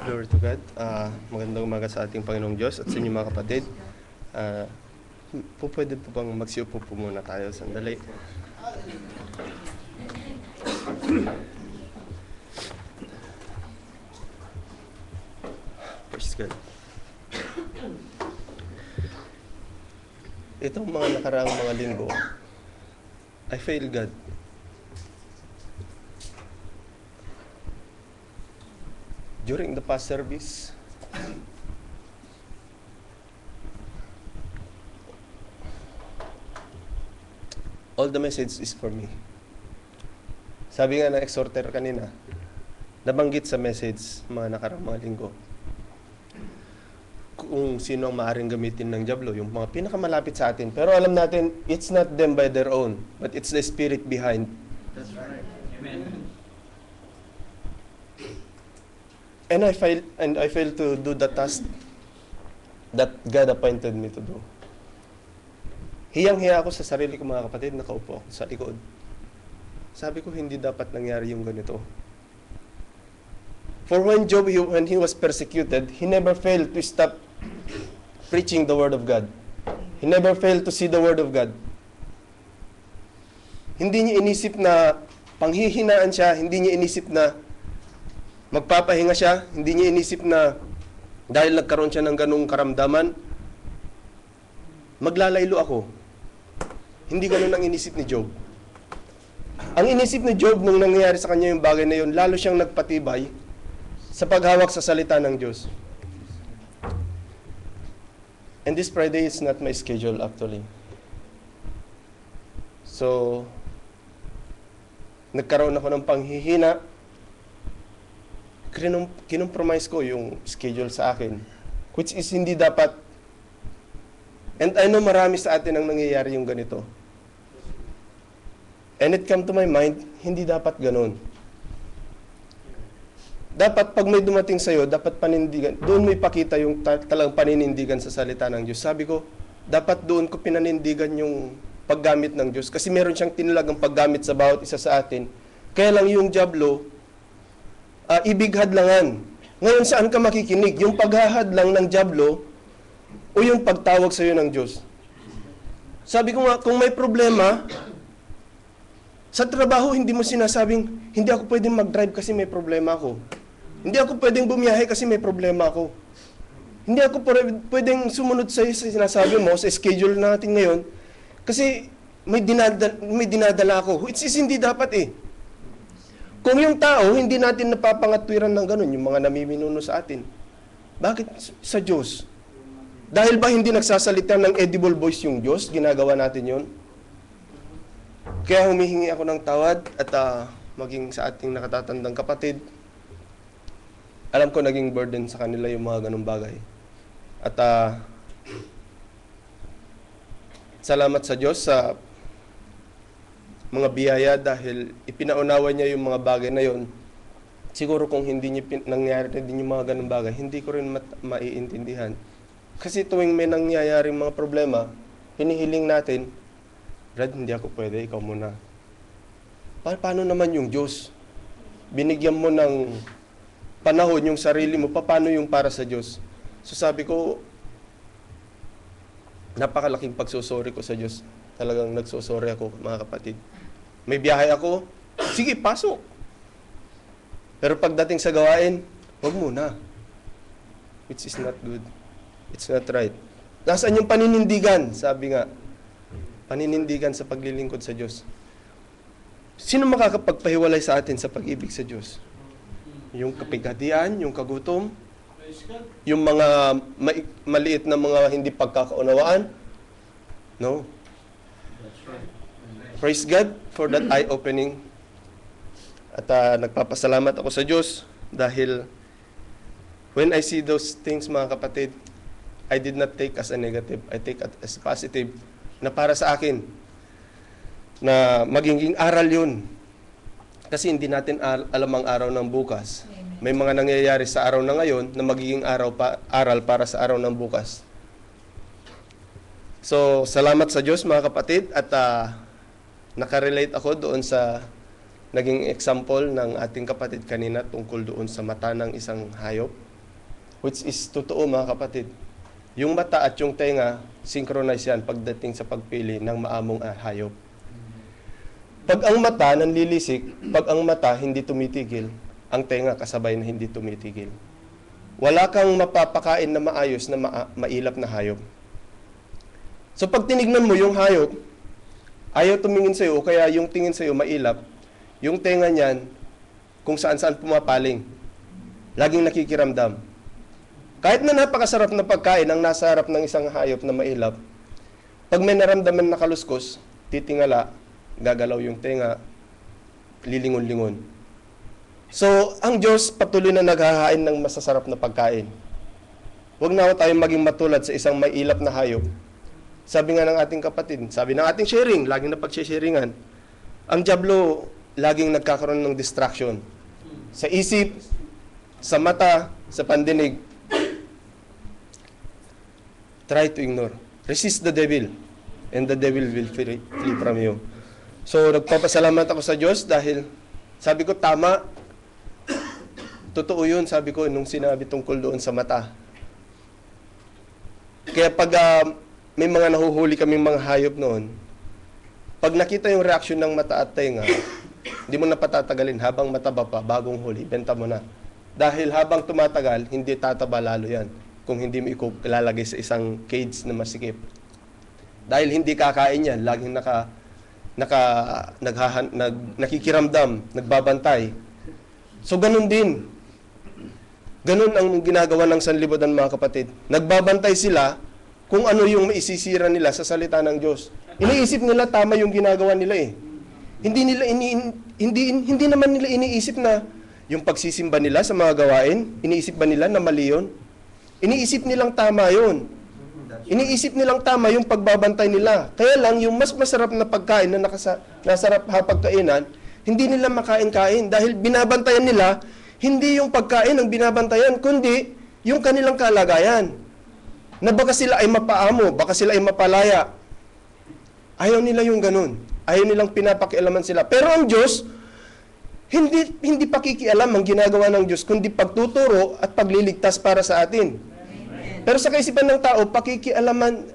Glory to God. Magandang umaga sa ating Panginoong Diyos at sa inyo mga kapatid. Pwede po bang magsiupo po muna tayo sandali? Praise God. Itong mga nakaraang mga linggo, I feel God. During the past service, all the message is for me. Sabi nga ng exhorter kanina, nabanggit sa message mga nakaraang mga linggo, kung sino ang maaaring gamitin ng dyablo, yung mga pinakamalapit sa atin. Pero alam natin, it's not them by their own, but it's the spirit behind. That's right. Amen. And I failed to do the task that God appointed me to do. Hiyang-hiya ako sa sarili ko mga kapatid, nakaupo ako sa likod. Sabi ko, hindi dapat nangyari yung ganito. For when Job, when he was persecuted, he never failed to stop preaching the Word of God. He never failed to see the Word of God. Hindi niya inisip na panghihinaan siya, hindi niya inisip na magpapahinga siya, hindi niya inisip na dahil nagkaroon siya ng ganung karamdaman, maglalaylo ako. Hindi ganun ang inisip ni Job. Ang inisip ni Job nung nangyayari sa kanya yung bagay na yun, lalo siyang nagpatibay sa paghawak sa salita ng Diyos. And this Friday is not my schedule actually. So, nagkaroon ako ng panghihina. Kinumpromise ko yung schedule sa akin, which is hindi dapat. And I know marami sa atin ang nangyayari yung ganito. And it came to my mind, hindi dapat ganun. Dapat pag may dumating sa'yo, dapat panindigan. Doon mo ipakita yung talagang paninindigan sa salita ng Diyos. Sabi ko, dapat doon ko pinanindigan yung paggamit ng Diyos. Kasi meron siyang tinilagang paggamit sa bawat isa sa atin. Kaya lang yung dyablo, ibig hadlangan. Ngayon, saan ka makikinig? Yung paghahadlang ng dyablo o yung pagtawag sa iyo ng Diyos? Sabi ko nga, kung may problema, sa trabaho, hindi mo sinasabing, hindi ako pwedeng mag-drive kasi may problema ako. Hindi ako pwedeng bumiyahe kasi may problema ako. Hindi ako pwedeng sumunod sa sinasabi mo, sa schedule natin ngayon, kasi may dinadala ako. Which is hindi dapat eh. Kung yung tao, hindi natin napapangatwiran ng ganun, yung mga namiminuno sa atin. Bakit sa Diyos? Dahil ba hindi nagsasalita ng edible voice yung Diyos? Ginagawa natin yun? Kaya humihingi ako ng tawad at maging sa ating nakatatandang kapatid, alam ko naging burden sa kanila yung mga ganung bagay. At salamat sa Diyos sa mga biyaya dahil ipinaunawa niya yung mga bagay na yon. Siguro kung hindi niya nangyari din yung mga ganung bagay, hindi ko rin maiintindihan. Kasi tuwing may nangyayaring mga problema, hinihiling natin, Brad, hindi ako pwede, ikaw muna. Paano naman yung Diyos? Binigyan mo ng panahon yung sarili mo, paano yung para sa Diyos? So sabi ko, napakalaking pagsusori ko sa Diyos. Talagang nagsusori ako, mga kapatid. May biyahe ako, sige, pasok. Pero pagdating sa gawain, wag muna. Which is not good. It's not right. Nasaan yung paninindigan? Sabi nga, paninindigan sa paglilingkod sa Diyos. Sino makakapagpahiwalay sa atin sa pag-ibig sa Diyos? Yung kapighatian, yung kagutom, yung mga maliit na mga hindi pagkakaunawaan? No. Praise God for that eye-opening. At nagpapasalamat ako sa Diyos dahil when I see those things, mga kapatid, I did not take as a negative. I take it as positive na para sa akin na magiging aral yun. Kasi hindi natin alam ang araw ng bukas. May mga nangyayari sa araw na ngayon na magiging aral para sa araw ng bukas. So, salamat sa Diyos mga kapatid at nakarelate ako doon sa naging example ng ating kapatid kanina tungkol doon sa mata ng isang hayop. Which is totoo mga kapatid. Yung mata at yung tenga, synchronize yan pagdating sa pagpili ng maamong hayop. Pag ang mata nanlilisik, pag ang mata hindi tumitigil, ang tenga kasabay na hindi tumitigil. Wala kang mapapakain na maayos na mailap na hayop. So pag tinignan mo yung hayop, ayaw tumingin sa'yo o kaya yung tingin sa'yo mailap, yung tenga niyan kung saan-saan pumapaling. Laging nakikiramdam. Kahit na napakasarap na pagkain ang nasa harap ng isang hayop na mailap, pag may naramdaman na kaluskos, titingala, gagalaw yung tenga, lilingon-lingon. So, ang Diyos patuloy na naghahain ng masasarap na pagkain. Huwag na tayong maging matulad sa isang mailap na hayop. Sabi nga ng ating kapatid, sabi ng ating sharing, laging na pag-sharingan, ang dyablo laging nagkakaroon ng distraction. Sa isip, sa mata, sa pandinig. Try to ignore. Resist the devil, and the devil will flee from you. So, nagpapasalamat ako sa Diyos dahil sabi ko, tama. Totoo yun, sabi ko, nung sinabi tungkol doon sa mata. Kaya pag may mga nahuhuli kaming mga hayop noon, pag nakita yung reaksyon ng mata at tenga, hindi mo na patatagalin habang mataba pa, bagong huli, benta mo na. Dahil habang tumatagal, hindi tataba lalo yan kung hindi mo ilalagay sa isang cage na masikip. Dahil hindi kakain yan, laging nakikiramdam, nagbabantay. So, ganun din. Ganun ang ginagawa ng sanlibutan mga kapatid. Nagbabantay sila kung ano yung maisisira nila sa salita ng Diyos. Iniisip nila tama yung ginagawa nila eh. Hindi naman nila iniisip na yung pagsisimba nila sa mga gawain, iniisip ba nila na mali yun? Iniisip nilang tama yun. Iniisip nilang tama yung pagbabantay nila. Kaya lang, yung mas masarap na pagkain na nasarap hapagkainan, hindi nila makain-kain dahil binabantayan nila, hindi yung pagkain ang binabantayan, kundi yung kanilang kalagayan. Na baka sila ay mapaamo, baka sila ay mapalaya. Ayaw nila yung ganun. Ayaw nilang pinapakialaman sila. Pero ang Diyos, hindi pakikialam ang ginagawa ng Diyos, kundi pagtuturo at pagliligtas para sa atin. Amen. Pero sa kaisipan ng tao, pakikialaman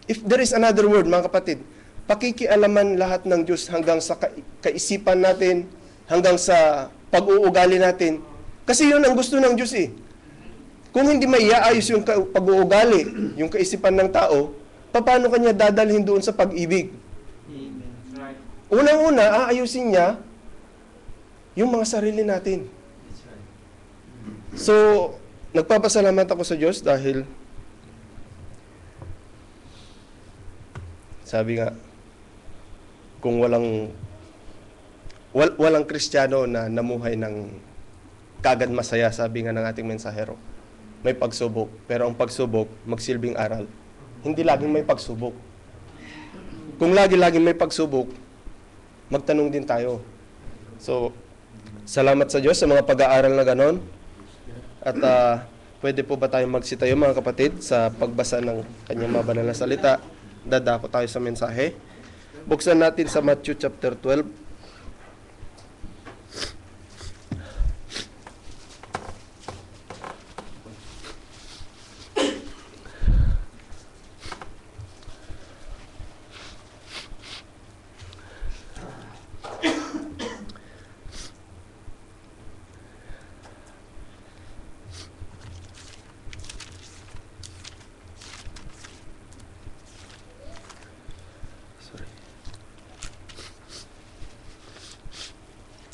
if there is another word, mga kapatid, pakikialaman lahat ng Diyos hanggang sa kaisipan natin, hanggang sa pag-uugali natin. Kasi yun ang gusto ng Diyos eh. Kung hindi maiaayos yung pag-uugali, yung kaisipan ng tao, paano kanya dadalhin doon sa pag-ibig? Amen. Right. Unang-una, aayusin niya yung mga sarili natin. That's right. So, nagpapasalamat ako sa Diyos dahil sabi nga, kung walang Kristiyano na namuhay ng kagad masaya, sabi nga ng ating mensahero, may pagsubok. Pero ang pagsubok, magsilbing aral. Hindi laging may pagsubok. Kung lagi-laging may pagsubok, magtanong din tayo. So, salamat sa Diyos sa mga pag-aaral na ganon. At pwede po ba tayong magsitayo mga kapatid sa pagbasa ng kanyang mabanal na salita? Dadako tayo sa mensahe. Buksan natin sa Matthew chapter 12.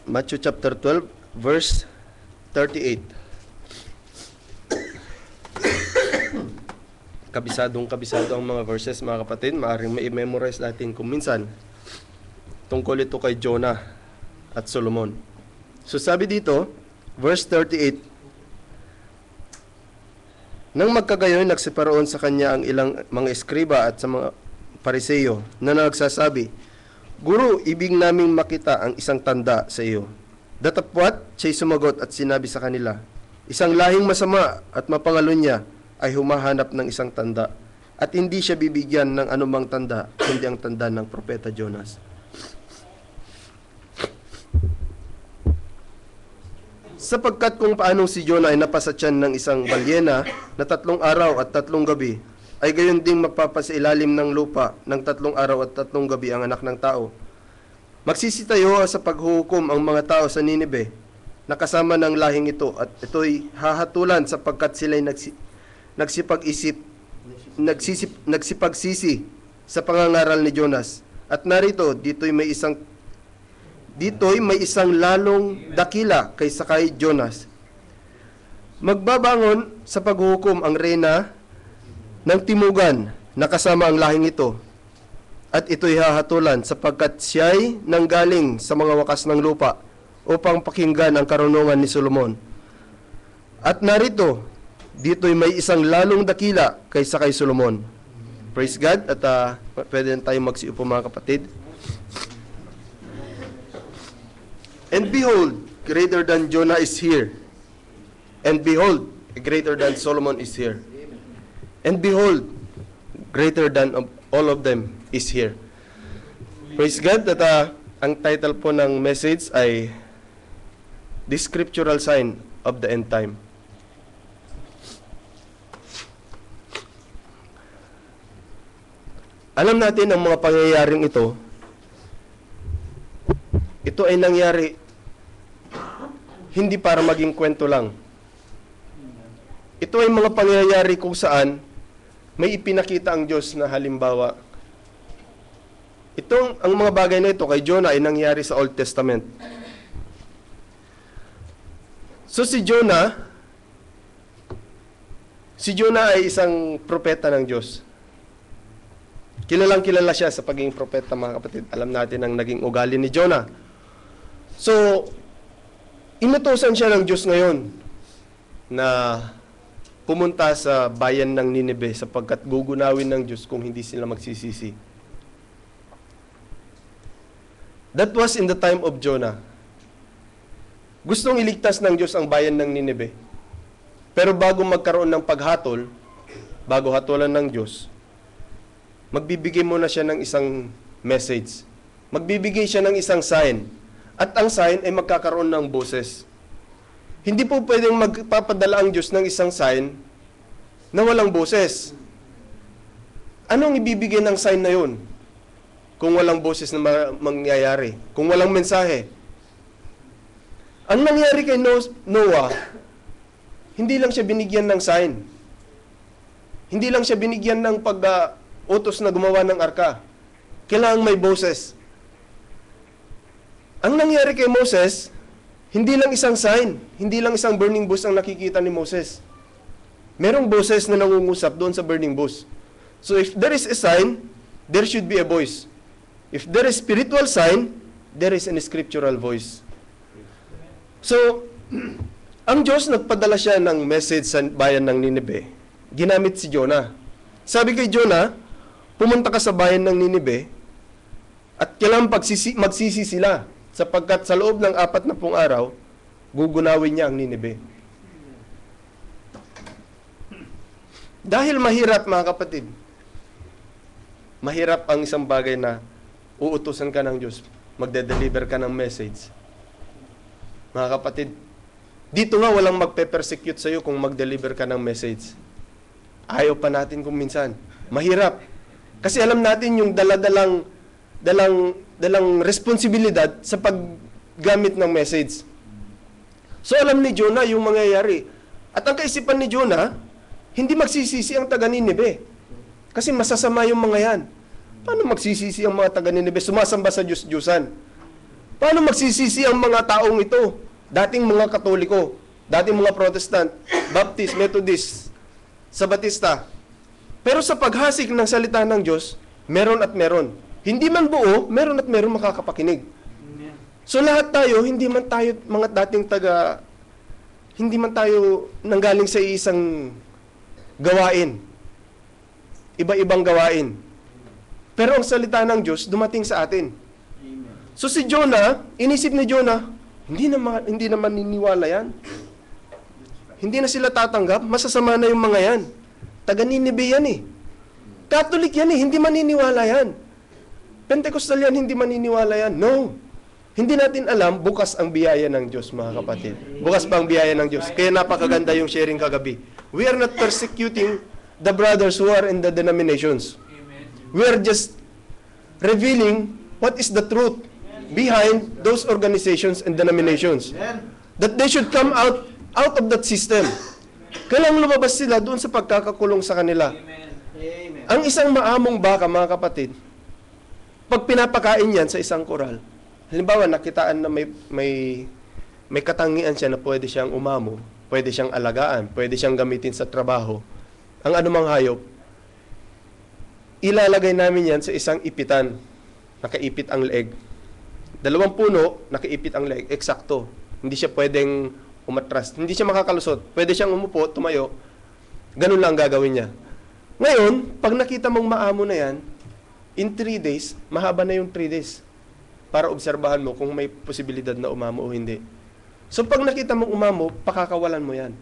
Matthew chapter 12, verse 38. Kabisado ang mga verses, mga kapatid. Maaaring ma-memorize natin kung minsan. Tungkol ito kay Jonah at Solomon. So sabi dito, verse 38, nang magkagayon, nagsiparoon sa kanya ang ilang mga eskriba at sa mga pariseyo na nagsasabi, Guru, ibig naming makita ang isang tanda sa iyo. Datapwat, siya'y sumagot at sinabi sa kanila, isang lahing masama at mapangalon niya ay humahanap ng isang tanda at hindi siya bibigyan ng anumang tanda, kundi ang tanda ng propeta Jonas. Sapagkat kung paanong si Jonah ay napasa tiyan ng isang balyena na 3 araw at 3 gabi, ay gayon ding magpapasailalim ng lupa ng 3 araw at 3 gabi ang anak ng tao. Magsisitayo sa paghuhukom ang mga tao sa Ninibe na kasama ng lahing ito, at ito'y hahatulan sapagkat sila'y nagsipagsisi sa pangangaral ni Jonas. At narito, dito'y may isang lalong dakila kaysa kay Jonas. Magbabangon sa paghuhukom ang reyna ng timugan na kasama ang lahing ito, at ito'y hahatulan sapagkat siya'y nanggaling sa mga wakas ng lupa upang pakinggan ang karunungan ni Solomon. At narito, dito'y may isang lalong dakila kaysa kay Solomon. Praise God. At pwede na tayong magsiupo mga kapatid. And behold, greater than Jonah is here. And behold, greater than Solomon is here. And behold, greater than all of them is here. Praise God. At ang title po ng message ay The Scriptural Sign of the End Time. Alam natin ang mga pangyayaring ito ay nangyari hindi para maging kwento lang. Ito ay mga pangyayari kung saan may ipinakita ang Diyos na halimbawa. Ang mga bagay na ito kay Jonah ay nangyari sa Old Testament. So si Jonah ay isang propeta ng Diyos. Kilalang kilala siya sa pagiging propeta, mga kapatid. Alam natin ang naging ugali ni Jonah. So, inutusan siya ng Diyos ngayon na pumunta sa bayan ng Ninibe sapagkat gugunawin ng Diyos kung hindi sila magsisisi. That was in the time of Jonah. Gustong iligtas ng Diyos ang bayan ng Ninibe. Pero bago magkaroon ng paghatol, bago hatulan ng Diyos, magbibigay muna siya ng isang message. Magbibigay siya ng isang sign. At ang sign ay magkakaroon ng boses. Hindi po pwedeng magpapadala ang Diyos ng isang sign na walang boses. Anong ibibigay ng sign na yun? Kung walang boses na mangyayari. Kung walang mensahe. Ang nangyari kay Noah, hindi lang siya binigyan ng sign. Hindi lang siya binigyan ng utos na gumawa ng arka. Kailangang may boses. Ang nangyari kay Moses, hindi lang isang sign, hindi lang isang burning bush ang nakikita ni Moses. Merong boses na nangungusap doon sa burning bush. So if there is a sign, there should be a voice. If there is spiritual sign, there is an scriptural voice. So, ang Diyos nagpadala siya ng message sa bayan ng Ninibe. Ginamit si Jonah. Sabi kay Jonah, pumunta ka sa bayan ng Ninibe at kailangan magsisi sila sapagkat sa loob ng 40 araw, gugunawin niya ang Ninibe. Dahil mahirap, mga kapatid, mahirap ang isang bagay na uutusan ka ng Diyos, magde-deliver ka ng message. Mga kapatid, dito nga walang magpe-persecute sa'yo kung mag-deliver ka ng message. Ayaw pa natin kung minsan. Mahirap. Kasi alam natin yung dalang responsibilidad sa paggamit ng message. So alam ni Jonah yung mangyayari. At ang kaisipan ni Jonah, hindi magsisisi ang taga Ninibe. Kasi masasama yung mga yan. Paano magsisisi ang mga taga Ninibe? Sumasamba sa Diyos-Diyusan. Paano magsisisi ang mga taong ito? Dating mga Katoliko, dating mga Protestant, Baptist, Methodist, Sabatista. Pero sa paghasik ng salita ng Diyos, meron at meron. Hindi man buo, meron at meron makakapakinig. So lahat tayo, hindi man tayo mga dating hindi man tayo nanggaling sa isang gawain. Iba-ibang gawain. Pero ang salita ng Diyos dumating sa atin. So si Jonah, inisip ni Jonah, hindi naman niniwala yan. Hindi na sila tatanggap, masasama na yung mga yan. Taga Ninibe yan eh. Catholic yan eh, hindi maniniwala yan. Pentecostal yan, hindi maniniwala yan. No. Hindi natin alam, bukas ang biyaya ng Diyos, mga kapatid. Bukas pa ang biyaya ng Diyos. Kaya napakaganda yung sharing kagabi. We are not persecuting the brothers who are in the denominations. We are just revealing what is the truth behind those organizations and denominations. That they should come out of that system. Kailangang lumabas sila doon sa pagkakakulong sa kanila. Ang isang maamong baka, mga kapatid, pag pinapakain yan sa isang koral, halimbawa, nakitaan na may katangian siya na pwede siyang umamo, pwede siyang alagaan, pwede siyang gamitin sa trabaho. Ang anumang hayop, ilalagay namin yan sa isang ipitan. Nakaipit ang leeg. 2 puno, nakaipit ang leeg. Eksakto. Hindi siya pwedeng umatras. Hindi siya makakalusot. Pwede siyang umupo, tumayo. Ganun lang gagawin niya. Ngayon, pag nakita mong maamo na yan, in 3 days, mahaba na yung 3 days. Para obserbahan mo kung may posibilidad na umamo o hindi. So pag nakita mong umamo, pakakawalan mo yan.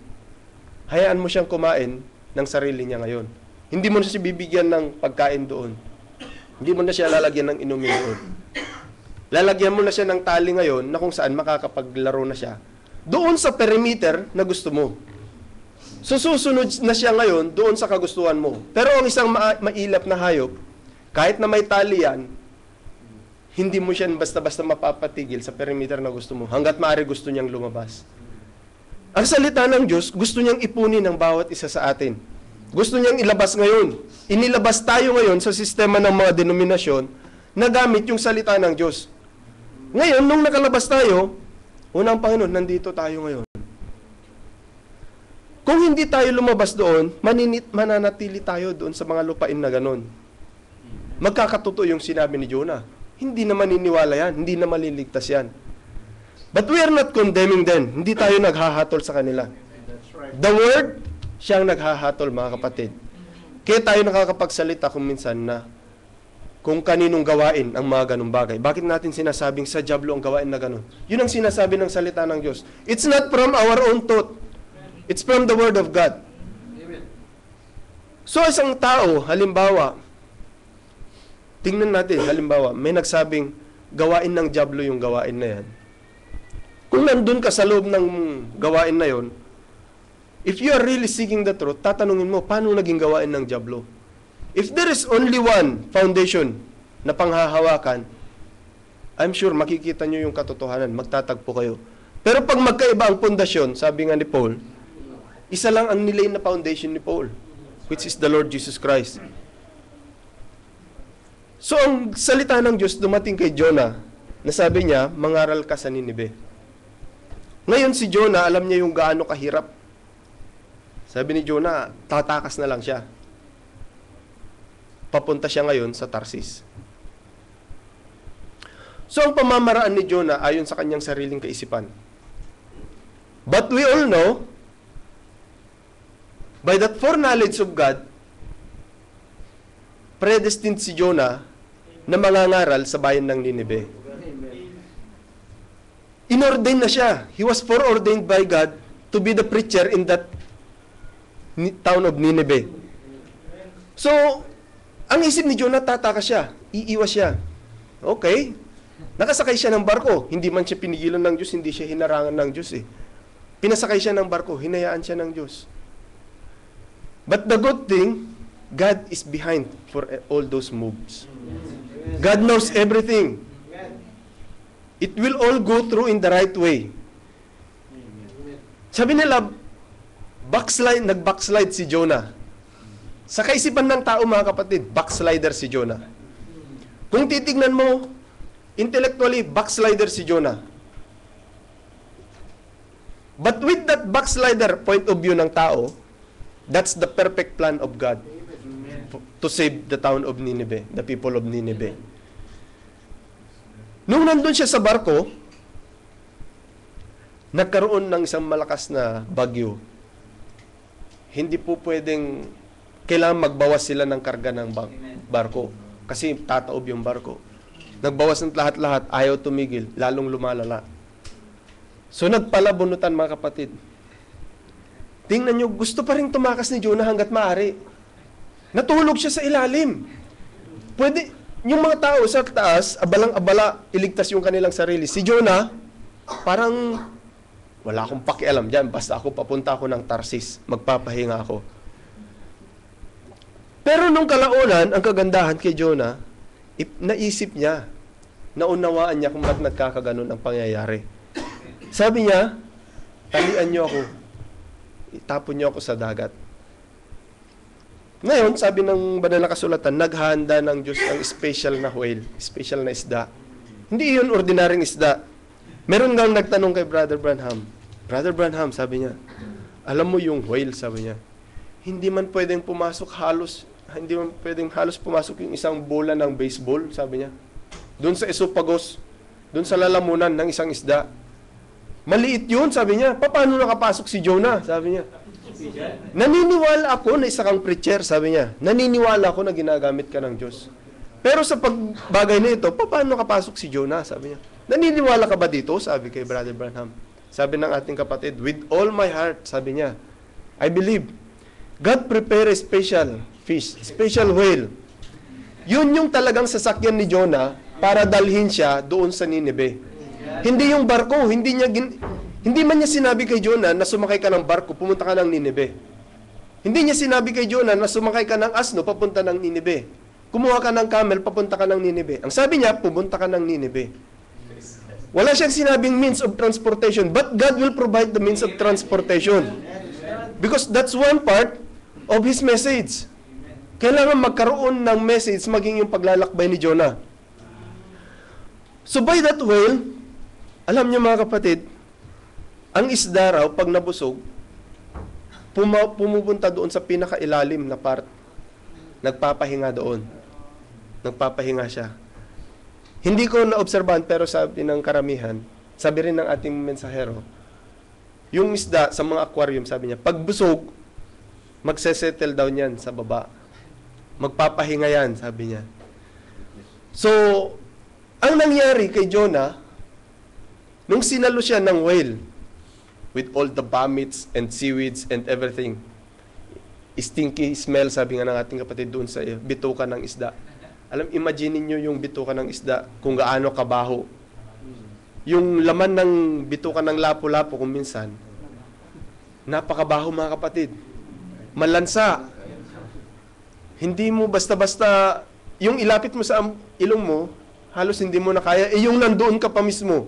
Hayaan mo siyang kumain ng sarili niya ngayon. Hindi mo na siya bibigyan ng pagkain doon. Hindi mo na siya lalagyan ng inumin doon. Lalagyan mo na siya ng tali ngayon na kung saan makakapaglaro na siya. Doon sa perimeter na gusto mo. So susunod na siya ngayon doon sa kagustuhan mo. Pero ang isang mailap na hayop, kahit na may tali yan, hindi mo siya basta-basta mapapatigil sa perimeter na gusto mo. Hanggat maaari gusto niyang lumabas. Ang salita ng Diyos, gusto niyang ipunin ng bawat isa sa atin. Gusto niyang ilabas ngayon. Inilabas tayo ngayon sa sistema ng mga denominasyon na gamit yung salita ng Diyos. Ngayon, nung nakalabas tayo, unang Panginoon, nandito tayo ngayon. Kung hindi tayo lumabas doon, mananatili tayo doon sa mga lupain na ganon. Magkakatotoo yung sinabi ni Jonah. Hindi na maniniwala yan. Hindi na maliligtas yan. But we are not condemning them. Hindi tayo naghahatol sa kanila. The Word, siyang naghahatol, mga kapatid. Kaya tayo nakakapagsalita kung minsan na kung kaninong gawain ang mga ganong bagay. Bakit natin sinasabing sa diablo ang gawain na ganon? Yun ang sinasabi ng salita ng Diyos. It's not from our own thought. It's from the Word of God. So isang tao, halimbawa, tingnan natin, halimbawa, may nagsabing gawain ng diablo yung gawain na yan. Kung nandun ka sa loob ng gawain na yon, if you are really seeking the truth, tatanungin mo, paano naging gawain ng diablo? If there is only one foundation na panghahawakan, I'm sure makikita nyo yung katotohanan, magtatagpo kayo. Pero pag magkaiba ang pundasyon, sabi nga ni Paul, isa lang ang nilay na foundation ni Paul, which is the Lord Jesus Christ. So, ang salita ng Diyos dumating kay Jonah, na sabi niya, mangaral ka sa Ninive. Ngayon si Jonah, alam niya yung gaano kahirap. Sabi ni Jonah, tatakas na lang siya. Papunta siya ngayon sa Tarsis. So, ang pamamaraan ni Jonah ayon sa kanyang sariling kaisipan. But we all know, by that foreknowledge of God, predestined si Jonah na mangangaral sa bayan ng Ninive. Inordain na siya. He was foreordained by God to be the preacher in that town of Nineveh. So, ang isip ni Jonah, tatakas siya. Iiwas siya. Okay. Nakasakay siya ng barko. Hindi man siya pinigilan ng Diyos, hindi siya hinarangan ng Diyos eh. Pinasakay siya ng barko, hinayaan siya ng Diyos. But the good thing, God is behind for all those moves. God knows everything. It will all go through in the right way. Sabi nila, nag-backslide si Jonah. Sa kaisipan ng tao, mga kapatid, backslider si Jonah. Kung titignan mo, intellectually, backslider si Jonah. But with that backslider point of view ng tao, that's the perfect plan of God to save the town of Nineveh, the people of Nineveh. Nung nandun siya sa barko, nagkaroon ng isang malakas na bagyo. Hindi po pwedeng, kailangan magbawas sila ng karga ng barko. Kasi tataob yung barko. Nagbawas ng lahat-lahat, ayaw tumigil, lalong lumalala. So nagpalabunutan, mga kapatid. Tingnan nyo, gusto pa rin tumakas ni Jonah hanggat maaari. Natulog siya sa ilalim. yung mga tao sa taas, abalang-abala, iligtas yung kanilang sarili. Si Jonah, parang wala akong pakialam dyan, basta papunta ako ng Tarsis, magpapahinga ako. Pero nung kalaunan, ang kagandahan kay Jonah, naisip niya, naunawaan niya kung ba't nagkakaganon ang pangyayari. Sabi niya, talian niyo ako, itapon niyo ako sa dagat. Ngayon, sabi ng banal na kasulatan, naghahanda ng Diyos ang special na whale, special na isda. Hindi yun ordinaryong isda. Meron nga nagtanong kay Brother Branham. Brother Branham, sabi niya, alam mo yung whale, sabi niya, hindi man pwedeng halos pumasok yung isang bola ng baseball, sabi niya. Doon sa esophagus, doon sa lalamunan ng isang isda. Maliit yun, sabi niya. Paano nakapasok si Jonah, sabi niya. Naniniwala ako na isa kang preacher, sabi niya. Naniniwala ako na ginagamit ka ng Diyos. Pero sa pagbagay na ito, paano nakapasok si Jonah, sabi niya. Naniniwala ka ba dito, sabi kay Brother Branham. Sabi ng ating kapatid, with all my heart, sabi niya, I believe, God prepared a special fish, special whale. Yun yung talagang sasakyan ni Jonah para dalhin siya doon sa Nineveh. Hindi yung barko, hindi man niya sinabi kay Jonah na sumakay ka ng barko, pumunta ka ng Nineveh. Hindi niya sinabi kay Jonah na sumakay ka ng asno, papunta ng Nineveh. Kumuha ka ng camel, papunta ka ng Nineveh. Ang sabi niya, pumunta ka ng Nineveh. Wala siyang sinabing means of transportation, but God will provide the means of transportation. Because that's one part of His message. Kailangan magkaroon ng message maging yung paglalakbay ni Jonah. So by that way, alam niyo mga kapatid, ang isda raw, pag nabusog, pumupunta doon sa pinakailalim na part. Nagpapahinga doon. Nagpapahinga siya. Hindi ko naobserbahan, pero sabi ng karamihan, sabi rin ng ating mensahero, yung isda sa mga aquarium, sabi niya, pag busog, magsesettle down yan sa baba. Magpapahinga yan, sabi niya. So, ang nangyari kay Jonah, nung sinalo siya ng whale, with all the vomits and seaweeds and everything, stinky smell, sabi nga ng ating kapatid doon sa bituka ng isda. Imagine niyo yung bituka ng isda, kung gaano kabaho. Yung laman ng bituka ng lapu-lapu, kung minsan, napakabaho mga kapatid. Malansa. Hindi mo basta-basta, yung ilapit mo sa ilong mo, halos hindi mo na kaya, yung nandoon ka pa mismo.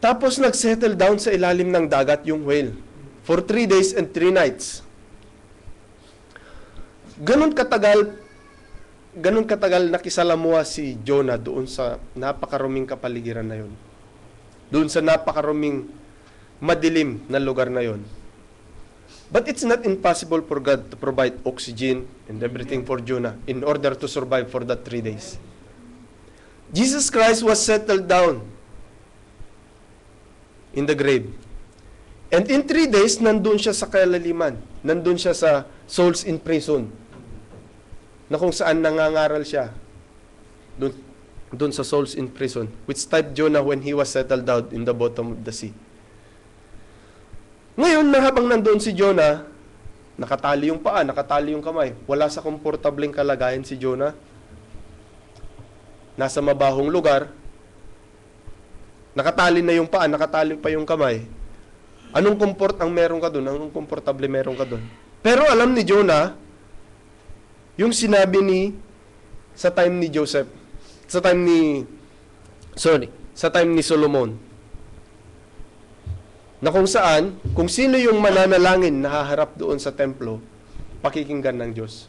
Tapos nagsettle down sa ilalim ng dagat yung whale for 3 days and 3 nights. Ganon katagal nakisalamuha si Jonah doon sa napakaruming kapaligiran na yun. Doon sa napakaruming madilim na lugar na yun. But it's not impossible for God to provide oxygen and everything for Jonah in order to survive for that 3 days. Jesus Christ was settled down in the grave. And in 3 days, nandun siya sa kalaliman. Nandun siya sa souls in prison. Na kung saan nangangaral siya. Doon sa souls in prison. Which type Jonah when he was settled down in the bottom of the sea. Ngayon, na habang nandun si Jonah, nakatali yung paa, nakatali yung kamay. Wala sa komportableng kalagayan si Jonah. Nasa mabahong lugar. Nakatali na yung paa, nakatali pa yung kamay. Anong comfort ang meron ka doon? Anong komportable meron ka doon? Pero alam ni Jonah, yung sinabi sa time ni Joseph, sa time ni Solomon, na kung saan, kung sino yung mananalangin na haharap doon sa templo, pakikinggan ng Diyos.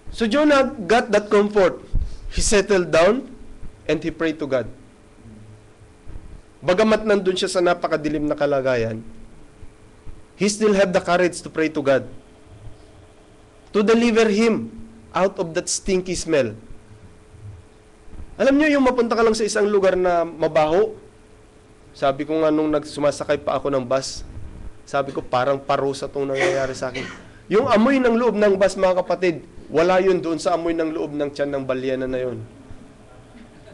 So Jonah got that comfort. He settled down, and he prayed to God. Bagamat nandun siya sa napakadilim na kalagayan, he still had the courage to pray to God. To deliver him out of that stinky smell. Alam niyo yung mapunta ka lang sa isang lugar na mabaho? Sabi ko nga nung sumasakay pa ako ng bus, sabi ko parang parusa itong nangyayari sa akin. Yung amoy ng loob ng bus, mga kapatid, wala yun doon sa amoy ng loob ng tiyan ng balyena na yun.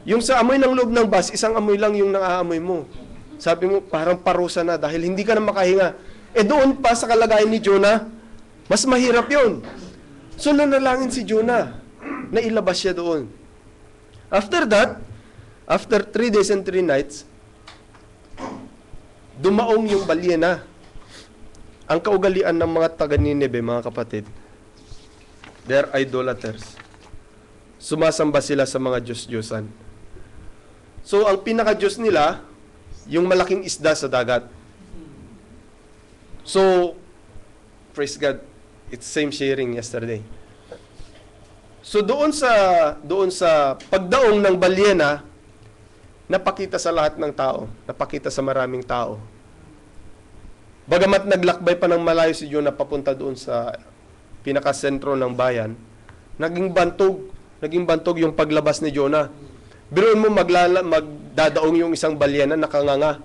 Yung sa amoy ng loob ng bus, isang amoy lang yung naaamoy mo. Sabi mo, parang parusa na dahil hindi ka na makahinga. Doon pa sa kalagayan ni Jonah, Mas mahirap yun. So nanalangin si Jonah na ilabas siya doon. After that, after 3 days and 3 nights, dumaong yung balyena. Ang kaugalian ng mga taga Nineveh, mga kapatid, they're idolaters. Sumasamba sila sa mga Diyos-Diyosan. So, ang pinaka-Diyos nila, yung malaking isda sa dagat. So, praise God, it's same sharing yesterday. So, doon sa pagdaong ng balyena, napakita sa lahat ng tao, napakita sa maraming tao. Bagamat naglakbay pa ng malayo si Jonah papunta doon sa pinakasentro ng bayan, naging bantog yung paglabas ni Jonah. Biruin mo magdadaong yung isang balyena nakanganga.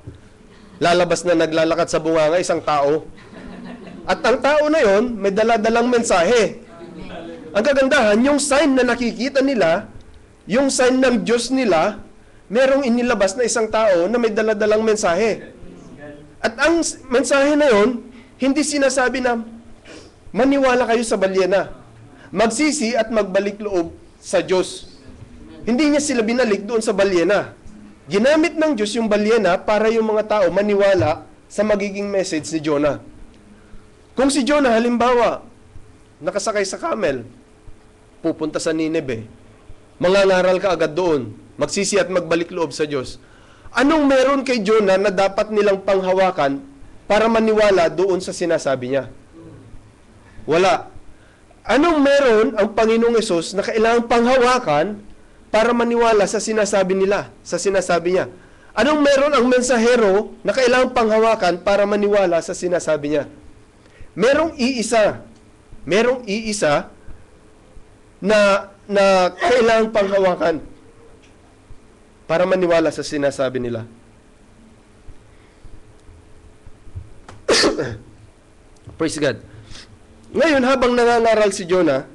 Lalabas na naglalakad sa bunganga isang tao. At ang tao na yon may daladalang mensahe. Ang kagandahan, yung sign na nakikita nila, yung sign ng Diyos nila, merong inilabas na isang tao na may daladalang mensahe. At ang mensahe na yon, hindi sinasabi na maniwala kayo sa balyena, magsisi at magbalik loob sa Diyos. Hindi niya sila binalik doon sa balyena. Ginamit ng Diyos yung balyena para yung mga tao maniwala sa magiging message ni Jonah. Kung si Jonah, halimbawa, nakasakay sa camel, pupunta sa Nineveh, mangangaral ka agad doon, magsisi at magbalik loob sa Diyos. Anong meron kay Jonah na dapat nilang panghawakan para maniwala doon sa sinasabi niya? Wala. Anong meron ang Panginoong Hesus na kailangang panghawakan para maniwala sa sinasabi nila, sa sinasabi niya? Anong meron ang mensahero na kailangang panghawakan para maniwala sa sinasabi niya? Merong iisa na kailangang panghawakan para maniwala sa sinasabi nila. Praise God. Ngayon, habang nangangaral si Jonah,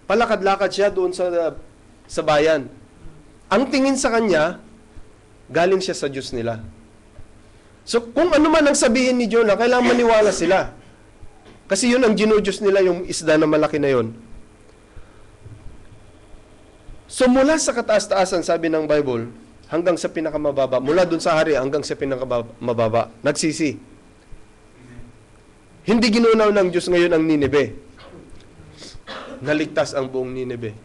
palakad-lakad siya doon sa bayan. Ang tingin sa kanya, galing siya sa Diyos nila. So, kung ano man ang sabihin ni Jonah, kailangan maniwala sila. Kasi yun ang ginudiyos nila, yung isda na malaki na yun. So, mula sa kataas-taasan, sabi ng Bible, hanggang sa pinakamababa, mula dun sa hari hanggang sa pinakamababa, nagsisi. Hindi ginunaw ng Diyos ngayon ang Nineveh. Naligtas ang buong Nineveh.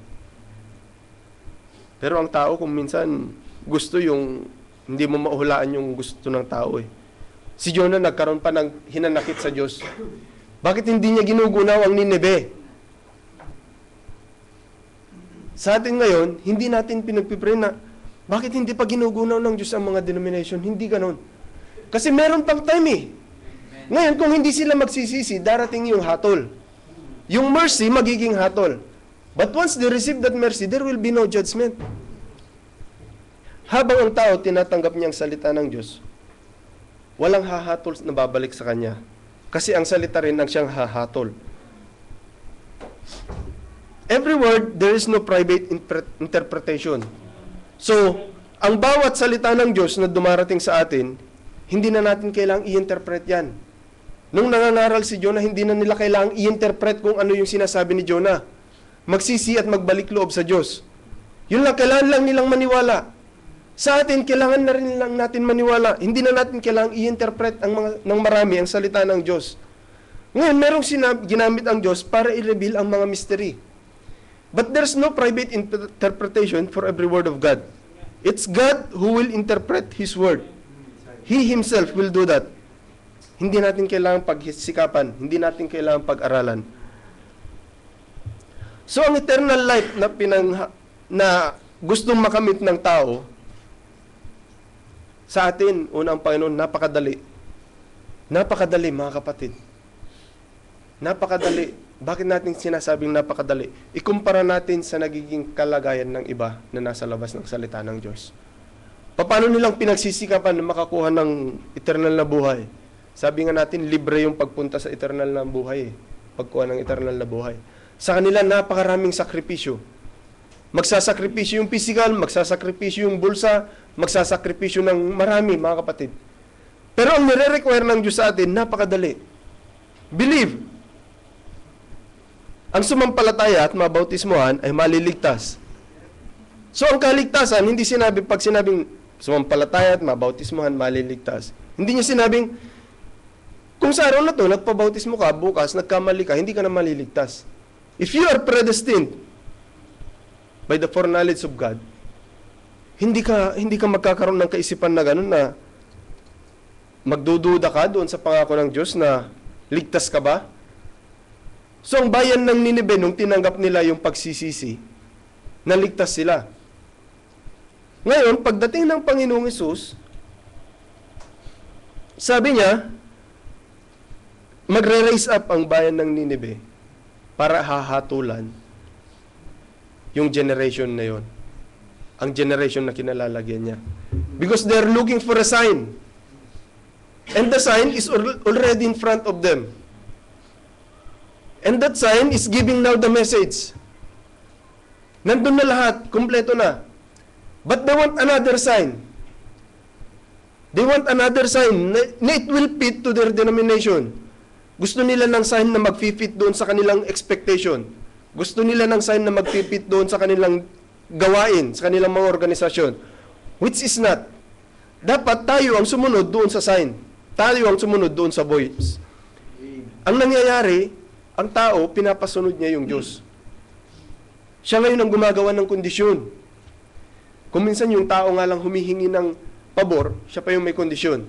Pero ang tao, kung minsan, gusto yung, hindi mo mauhulaan yung gusto ng tao eh. Si Jonah nagkaroon pa ng hinanakit sa Diyos. Bakit hindi niya ginugunaw ang Nineveh? Sa atin ngayon, hindi natin pinagpipray na, bakit hindi pa ginugunaw ng Diyos ang mga denomination? Hindi ganon. Kasi meron pang time eh. Ngayon, kung hindi sila magsisisi, darating yung hatol. Yung mercy, magiging hatol. But once they receive that mercy, there will be no judgment. Habang ang tao tinatanggap niyang salita ng Diyos, walang hahatol na babalik sa kanya. Kasi ang salita rin ang siyang hahatol. Every word, there is no private interpretation. So, ang bawat salita ng Diyos na dumarating sa atin, hindi na natin kailangang i-interpret yan. Nung nangangaral si Jonah, hindi na nila kailangang i-interpret kung ano yung sinasabi ni Jonah. Magsisi at magbalik loob sa Diyos. Yun lang, kailangan lang nilang maniwala. Sa atin, kailangan na rin lang natin maniwala. Hindi na natin kailangang i-interpret ng marami ang salita ng Diyos. Ngayon, merong ginamit ang Diyos para i-reveal ang mga mystery. But there's no private interpretation for every word of God. It's God who will interpret His word. He Himself will do that. Hindi natin kailangan pagsikapan. Hindi natin kailangan pag-aralan. So, ang eternal life na gustong makamit ng tao, sa atin, unang Panginoon, napakadali. Napakadali, mga kapatid. Napakadali. Bakit natin sinasabing napakadali? Ikumpara natin sa nagiging kalagayan ng iba na nasa labas ng salita ng Diyos. Paano nilang pinagsisikapan na makakuha ng eternal na buhay? Sabi nga natin, libre yung pagpunta sa eternal na buhay. Pagkuha ng eternal na buhay. Sa kanila, napakaraming sakripisyo. Magsasakripisyo yung physical, magsasakripisyo yung bulsa, magsasakripisyo ng marami, mga kapatid. Pero ang nire-require ng Diyos sa atin, napakadali. believe. Ang sumampalataya at mabautismuhan ay maliligtas. So, ang kaligtasan, hindi sinabi, pag sinabing sumampalataya at mabautismuhan, maliligtas. Hindi niya sinabing, kung sa araw na to, nagpabautismo ka, bukas, nagkamali ka, hindi ka na maliligtas. If you are predestined by the foreknowledge of God, hindi ka magkakaroon ng kaisipan na gano'n na magdududa ka doon sa pangako ng Diyos na ligtas ka ba? So, ang bayan ng Ninive, nung tinanggap nila yung pagsisisi, naligtas sila. Ngayon, pagdating ng Panginoong Hesus, sabi niya, magre-raise up ang bayan ng Ninive para hahatulan yung generation na yon. Ang generation na kinalalagyan niya. Because they're looking for a sign. And the sign is already in front of them. And that sign is giving now the message. Nandun na lahat, kumpleto na. But they want another sign. They want another sign na it will fit to their denomination. Gusto nila ng sign na mag-fit doon sa kanilang expectation. Gusto nila ng sign na mag-fit doon sa kanilang gawain, sa kanilang mga organisasyon. Which is not. Dapat tayo ang sumunod doon sa sign. Tayo ang sumunod doon sa voice. Ang nangyayari, ang tao, pinapasunod niya yung Diyos. Siya ngayon ang gumagawa ng kondisyon. Kung minsan yung tao nga lang humihingi ng pabor, siya pa yung may kondisyon.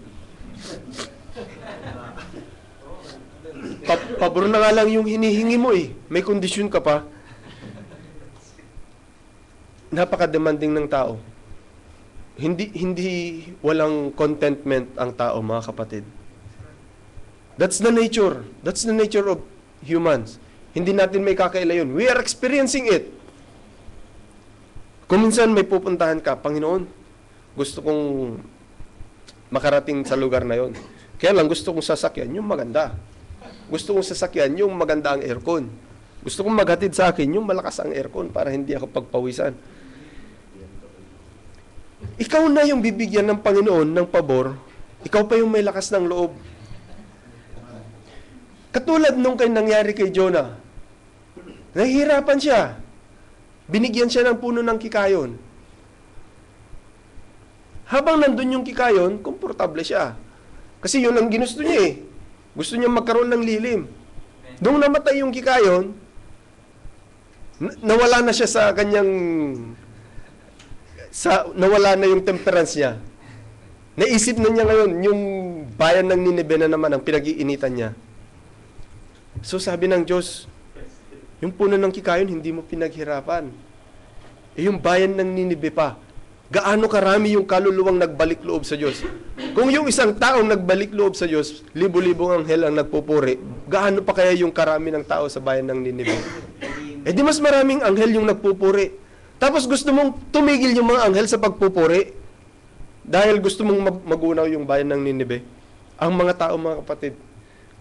Pabor na nga lang yung hinihingi mo eh. May kondisyon ka pa. Napaka-demanding ng tao. Hindi walang contentment ang tao, mga kapatid. That's the nature. That's the nature of humans. Hindi natin may kakaila yun. We are experiencing it. Kung minsan may pupuntahan ka, Panginoon, gusto kong makarating sa lugar na yon. Kaya lang gusto kong sasakyan yung maganda. Gusto kong sasakyan yung maganda ang aircon. Gusto kong maghatid sa akin yung malakas ang aircon para hindi ako pagpawisan. Ikaw na yung bibigyan ng Panginoon ng pabor, ikaw pa yung may lakas ng loob. Katulad nung nangyari kay Jonah, nahihirapan siya. Binigyan siya ng puno ng kikayon. Habang nandun yung kikayon, komportable siya. Kasi yun ang ginusto niya eh. Gusto niya magkaroon ng lilim. Nung namatay yung kikayon, nawala na siya sa kanyang nawala na yung temperance niya. Naisip na niya ngayon yung bayan ng Ninive na naman ang pinag-iinitan niya. So sabi ng Diyos, yung puno ng kikayon hindi mo pinaghirapan. Yung bayan ng Ninive pa, gaano karami yung kaluluwang nagbalik loob sa Diyos. Kung yung isang taong nagbalik loob sa Diyos, libo-libong anghel ang nagpupuri, gaano pa kaya yung karami ng tao sa bayan ng Ninive? Eh di mas maraming anghel yung nagpupuri. Tapos gusto mong tumigil yung mga anghel sa pagpupuri dahil gusto mong magunaw yung bayan ng Ninive. Ang mga tao, mga kapatid,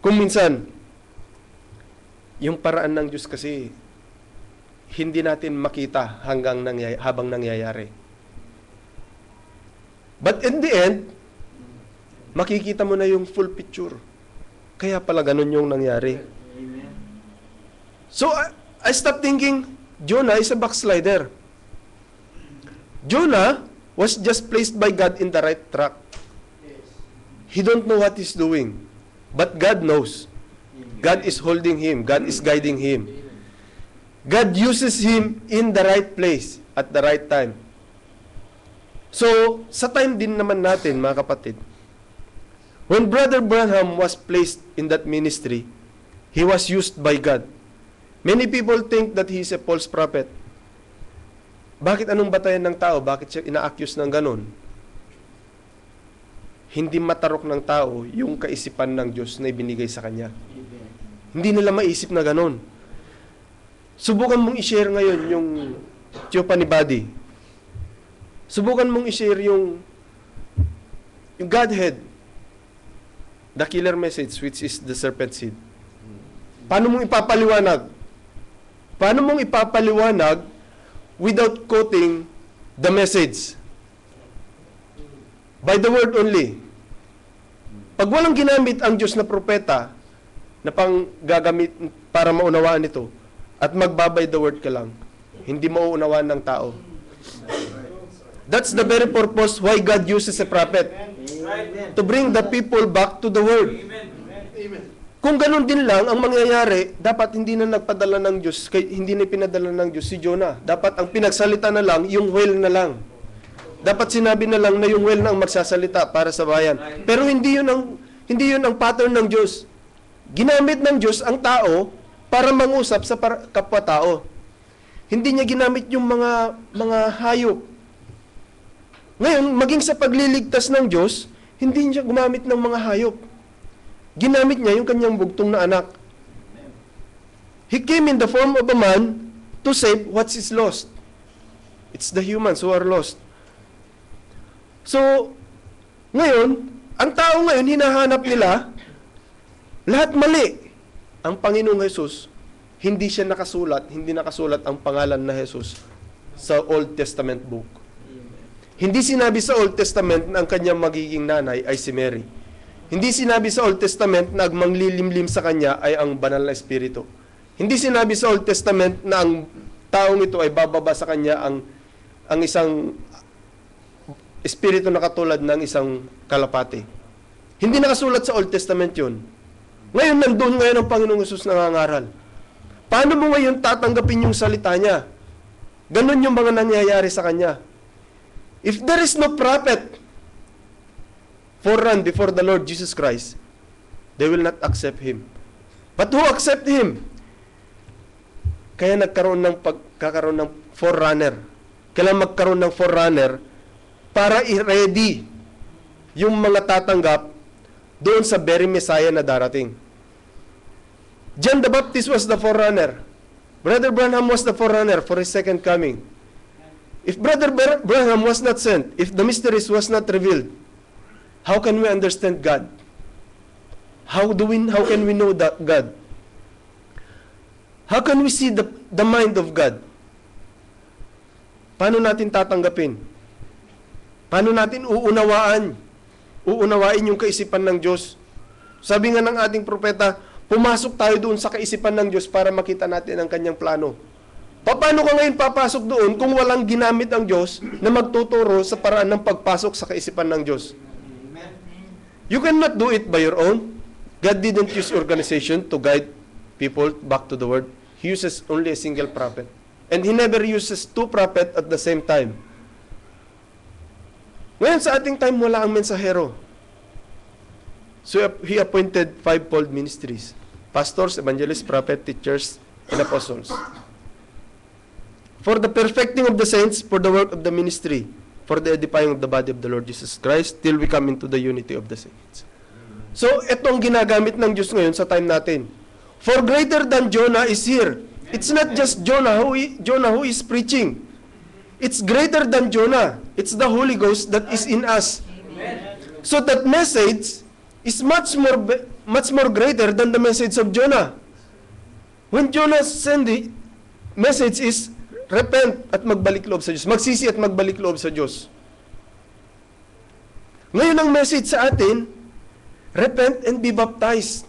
kung minsan, yung paraan ng Diyos kasi, hindi natin makita habang nangyayari. But in the end, makikita mo na yung full picture. Kaya pala ganun yung nangyari. So, I stopped thinking, Jonah is a backslider. Jonah was just placed by God in the right track. He don't know what he's doing. But God knows. God is holding him. God is guiding him. God uses him in the right place at the right time. So, sa time din naman natin, mga kapatid, when Brother Branham was placed in that ministry, he was used by God. Many people think that he is a false prophet. Bakit anong batayan ng tao? Bakit siya ina-accuse ng ganon? Hindi matarok ng tao yung kaisipan ng Diyos na ibinigay sa kanya. Hindi nila maisip na ganon. Subukan mong i-share ngayon yung Theophany body. Subukan mong i-share yung Godhead, the killer message, which is the serpent seed. Paano mong ipapaliwanag? Paano mong ipapaliwanag without quoting the message? By the word only. Pag walang ginamit ang Diyos na propeta, na pang gagamit para maunawaan ito at magbabay the word ka lang, hindi mauunawaan ng tao. That's the very purpose why God uses a prophet. Amen. To bring the people back to the word. Amen. Kung ganun din lang ang mangyayari, dapat hindi na nagpadala ng Diyos, hindi na pinadala ng Diyos si Jonah. Dapat ang pinagsalita na lang, yung whale na lang. Dapat sinabi na lang na yung whale na ang magsasalita para sa bayan. Pero hindi yun ang pattern ng Diyos. Ginamit ng Diyos ang tao para mangusap sa kapwa-tao. Hindi niya ginamit yung mga hayop. Ngayon, maging sa pagliligtas ng Diyos, hindi niya gumamit ng mga hayop. Ginamit niya yung kanyang bugtong na anak. He came in the form of a man to save what is lost. It's the humans who are lost. So, ngayon, ang tao ngayon, hinahanap nila, lahat mali. Ang Panginoong Jesus, hindi nakasulat ang pangalan na Jesus sa Old Testament book. Hindi sinabi sa Old Testament na ang kanyang magiging nanay ay si Mary. Hindi sinabi sa Old Testament na ang manglilimlim sa kanya ay ang banal na espiritu. Hindi sinabi sa Old Testament na ang taong ito ay bababa sa kanya ang isang espiritu na katulad ng isang kalapate. Hindi nakasulat sa Old Testament yun. Ngayon, nandun ngayon ang Panginoong Hesus nangangaral. Paano mo ngayon tatanggapin yung salita niya? Ganon yung mga nangyayari sa kanya. If there is no prophet forerun before the Lord Jesus Christ, they will not accept Him. But who accept Him? Kaya kakaroon ng forerunner. Kailangan magkaroon ng forerunner para i-ready yung mga tatanggap doon sa very Messiah na darating. John the Baptist was the forerunner. Brother Branham was the forerunner for His second coming. If Brother Branham was not sent, if the mysteries was not revealed, how can we understand God? How can we know that God? How can we see the mind of God? Paano natin tatanggapin? Paano natin uunawain yung kaisipan ng Diyos? Sabi nga ng ating propeta, pumasok tayo doon sa kaisipan ng Diyos para makita natin ang kanyang plano. Paano ka ngayon papasok doon kung walang ginamit ang Diyos na magtuturo sa paraan ng pagpasok sa kaisipan ng Diyos? You cannot do it by your own. God didn't use organization to guide people back to the Word. He uses only a single prophet. And He never uses two prophets at the same time. Ngayon sa ating time, wala ang mensahero. So He appointed fivefold ministries. Pastors, evangelists, prophets, teachers, and apostles. For the perfecting of the saints, for the work of the ministry, for the edifying of the body of the Lord Jesus Christ, till we come into the unity of the saints. So, ito ang ginagamit ng Diyos ngayon sa time natin. For greater than Jonah is here. It's not just Jonah who is preaching. It's greater than Jonah. It's the Holy Ghost that is in us. So that message is much more greater than the message of Jonah. When Jonah sent the message is repent at magbalik loob sa Diyos. Magsisi at magbalik loob sa Diyos. Ngayon ang message sa atin, repent and be baptized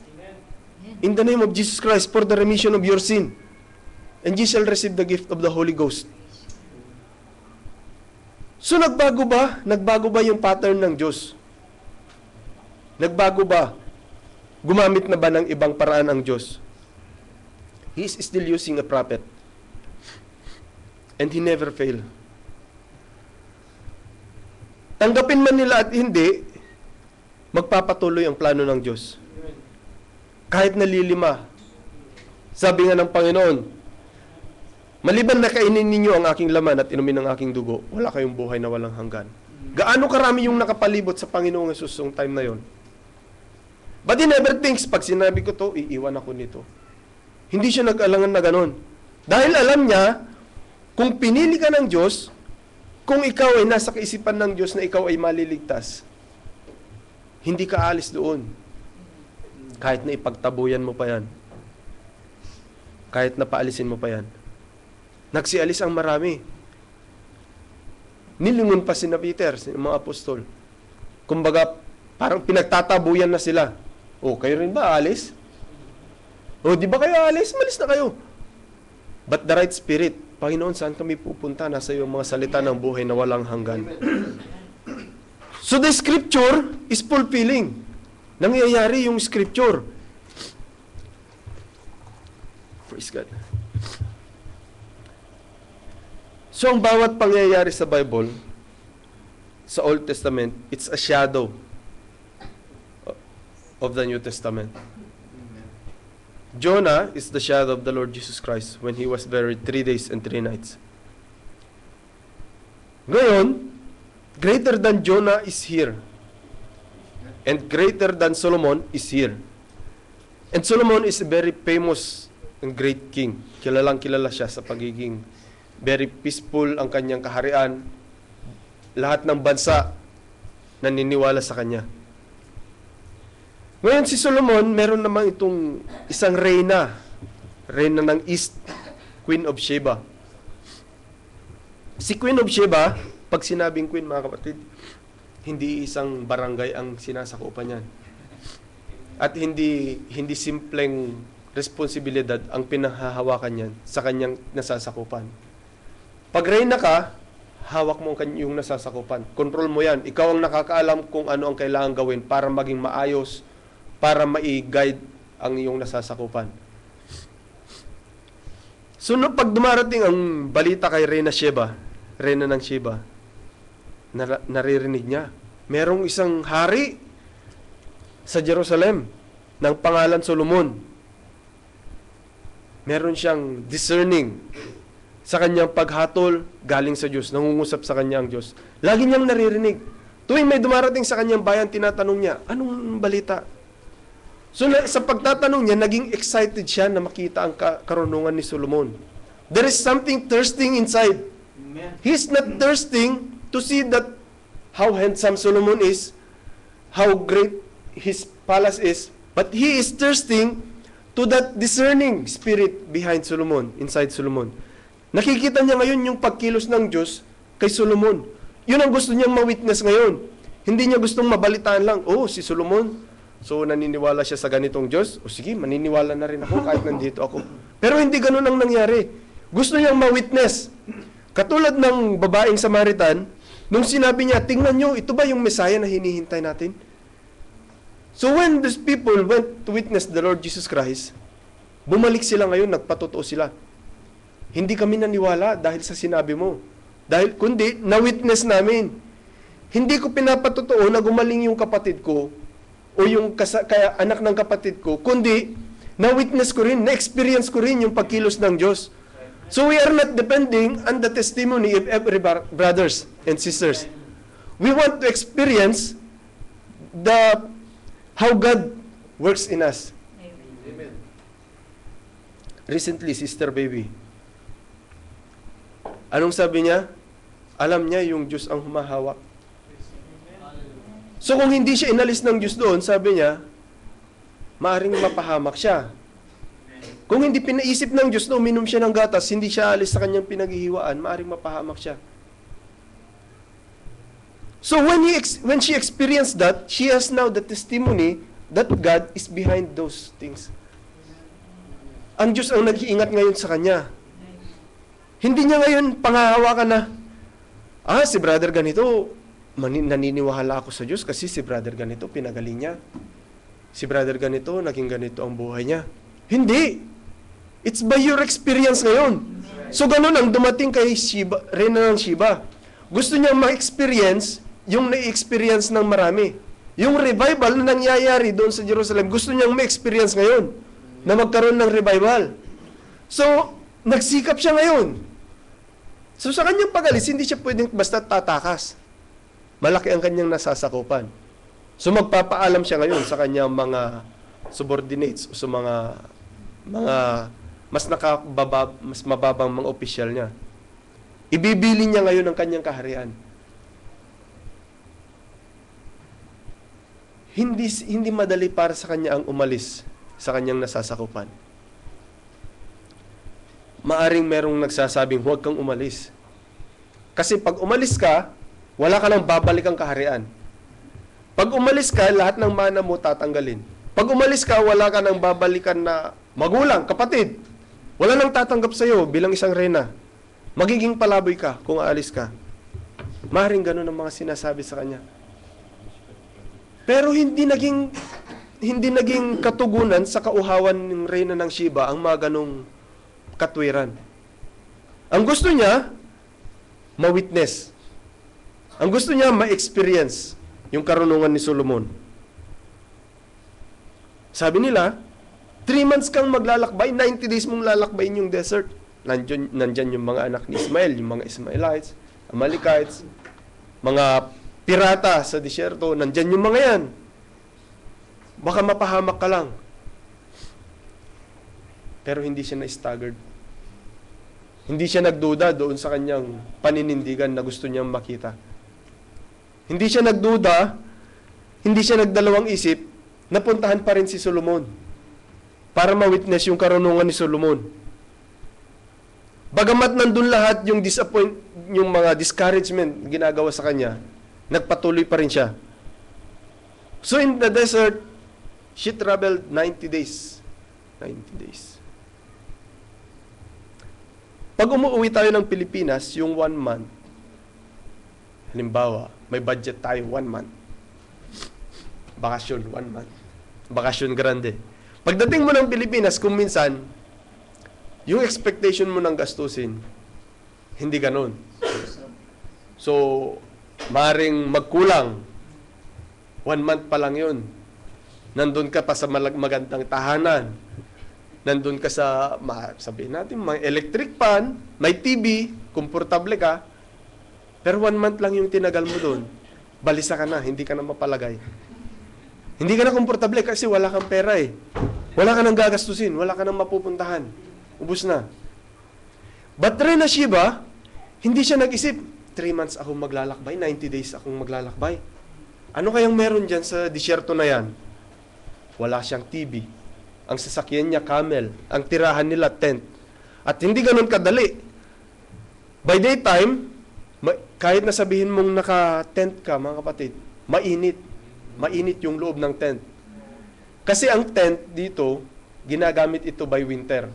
in the name of Jesus Christ for the remission of your sin. And ye shall receive the gift of the Holy Ghost. So nagbago ba? Nagbago ba yung pattern ng Diyos? Nagbago ba? Gumamit na ba ng ibang paraan ang Diyos? He is still using a prophet. And He never fail. Tanggapin man nila at hindi, magpapatuloy ang plano ng Diyos. Kahit nalilima. Sabi nga ng Panginoon, maliban na kainin ninyo ang aking laman at inumin ang aking dugo, wala kayong buhay na walang hanggan. Gaano karami yung nakapalibot sa Panginoong Hesus yung time na yon? But He never thinks, pag sinabi ko to, iiwan ako nito. Hindi siya nag-alangan na ganon. Dahil alam niya, kung pinili ka ng Diyos, kung ikaw ay nasa kaisipan ng Diyos na ikaw ay maliligtas, hindi ka alis doon. Kahit na ipagtabuyan mo pa yan. Kahit na paalisin mo pa yan. Nagsialis ang marami. Nilingon pa sina Peter, mga apostol. Kumbaga, parang pinagtatabuyan na sila. O, kayo rin ba alis? O, di ba kayo alis? Malis na kayo. But the right spirit, Panginoon, saan kami pupunta? Nasa iyong mga salita ng buhay na walang hanggan. So the scripture is fulfilling. Nangyayari yung scripture. Praise God. So ang bawat pangyayari sa Bible, sa Old Testament, it's a shadow of the New Testament. Jonah is the shadow of the Lord Jesus Christ when He was buried 3 days and 3 nights. Ngayon, greater than Jonah is here. And greater than Solomon is here. And Solomon is a very famous and great king. Kilalang kilala siya sa pagiging very peaceful ang kanyang kaharian. Lahat ng bansa naniniwala sa kanya. Ngayon si Solomon, meron naman itong isang reyna ng East, Queen of Sheba. Si Queen of Sheba, pag sinabing queen mga kapatid, hindi isang barangay ang sinasakupan niyan. At hindi simpleng responsibilidad ang pinahahawakan niyan sa kanyang nasasakupan. Pag reyna ka, hawak mo yung nasasakupan. Control mo yan. Ikaw ang nakakaalam kung ano ang kailangan gawin para maging maayos, para ma-guide ang iyong nasasakupan. So, pag dumarating ang balita kay Reyna ng Sheba, naririnig niya. Merong isang hari sa Jerusalem ng pangalan Solomon. Meron siyang discerning sa kanyang paghatol galing sa Diyos. Nangungusap sa kanya ang Diyos. Lagi niyang naririnig. Tuwing may dumarating sa kanyang bayan, tinatanong niya, anong balita? So sa pagtatanong niya, naging excited siya na makita ang karunungan ni Solomon. There is something thirsting inside. Amen. He's not thirsting to see that how handsome Solomon is, how great his palace is, but he is thirsting to that discerning spirit behind Solomon, inside Solomon. Nakikita niya ngayon yung pagkilos ng Diyos kay Solomon. Yun ang gusto niyang ma-witness ngayon. Hindi niya gustong mabalitaan lang, oh, si Solomon, so naniniwala siya sa ganitong Diyos, o sige, maniniwala na rin ako kahit nandito ako. Pero hindi ganun ang nangyari. Gusto niyang ma-witness. Katulad ng babaeng Samaritan, nung sinabi niya, tingnan niyo, ito ba yung Messiah na hinihintay natin? So when these people went to witness the Lord Jesus Christ, bumalik sila ngayon, nagpatotoo sila. Hindi kami naniwala dahil sa sinabi mo. Kundi, na-witness namin. Hindi ko pinapatotoo na gumaling yung kapatid ko o yung kaya anak ng kapatid ko, kundi na-witness ko rin, na-experience ko rin yung pagkilos ng Diyos. So we are not depending on the testimony of every brothers and sisters. We want to experience how God works in us. Amen. Recently, Sister Baby, anong sabi niya? Alam niya yung Diyos ang humahawak. So kung hindi siya inalis ng Diyos doon, sabi niya, maaring mapahamak siya. Kung hindi pinaisip ng Diyos na uminom siya ng gatas, hindi siya alis sa kanyang pinaghihiwaan, maaring mapahamak siya. So when she experienced that, she has now the testimony that God is behind those things. Ang Diyos ang nag-iingat ngayon sa kanya. Hindi niya ngayon pangahawakan na, si brother ganito, naniniwala ako sa Diyos kasi si brother ganito, pinagaling niya. Si brother ganito, naging ganito ang buhay niya. Hindi. It's by your experience ngayon. So ganun ang dumating kay Reyna ng Sheba. Gusto niya ma-experience yung na-experience ng marami. Yung revival na nangyayari doon sa Jerusalem, gusto niyang ma-experience ngayon na magkaroon ng revival. So, nagsikap siya ngayon. So sa kanyang pag-alis, hindi siya pwedeng basta tatakas. Malaki ang kanyang nasasakupan. So magpapaalam siya ngayon sa kanyang mga subordinates o sa mga mas mababang mga opisyal niya. Ibibili niya ngayon ang kanyang kaharian. Hindi madali para sa kanya ang umalis sa kanyang nasasakupan. Maaring merong nagsasabing, huwag kang umalis. Kasi pag umalis ka, wala ka nang babalik ang kaharian. Pag umalis ka, lahat ng mana mo tatanggalin. Pag umalis ka, wala ka nang babalikan na magulang, kapatid, wala nang tatanggap sa iyo bilang isang reyna. Magiging palaboy ka kung aalis ka. Maring ganun ang mga sinasabi sa kanya. Pero hindi naging katugunan sa kauhawan ng reyna ng Sheba ang mga ganong katwiran. Ang gusto niya, ma-witness. Ang gusto niya, ma-experience yung karunungan ni Solomon. Sabi nila, 3 months kang maglalakbay, 90 days mong lalakbayin yung desert. Nandyan yung mga anak ni Ismael, yung mga Ismaelites, Amalekites, mga pirata sa disyerto, nandyan yung mga yan. Baka mapahamak ka lang. Pero hindi siya na-staggered. Hindi siya nagduda doon sa kanyang paninindigan na gusto niyang makita. Hindi siya nagduda, hindi siya nagdalawang isip, napuntahan pa rin si Solomon para ma-witness yung karunungan ni Solomon. Bagamat nandun lahat yung yung mga discouragement ginagawa sa kanya, nagpatuloy pa rin siya. So in the desert, she traveled 90 days. 90 days. Pag umuwi tayo ng Pilipinas, yung 1 month, halimbawa, may budget tayo 1 month. Bakasyon, 1 month. Bakasyon grande. Pagdating mo ng Pilipinas, kung minsan, yung expectation mo ng gastusin, hindi ganun. So, maring magkulang. 1 month pa lang yun. Nandun ka pa sa magandang tahanan. Nandun ka sa, sabihin natin, may electric fan, may TV, komportable ka. Pero 1 month lang yung tinagal mo doon. Balisa ka na, hindi ka na mapalagay. Hindi ka na komportable kasi wala kang pera eh. Wala ka nang gagastusin, wala ka nang mapupuntahan. Ubus na. But Reyna Sheba, hindi siya nag-isip, 3 months akong maglalakbay, 90 days akong maglalakbay. Ano kayang meron dyan sa disyerto na yan? Wala siyang TV. Ang sasakyan niya, camel. Ang tirahan nila, tent. At hindi ganun kadali. By daytime, kahit na sabihin mong naka-tent ka, mga kapatid, mainit. Mainit yung loob ng tent. Kasi ang tent dito, ginagamit ito by winter.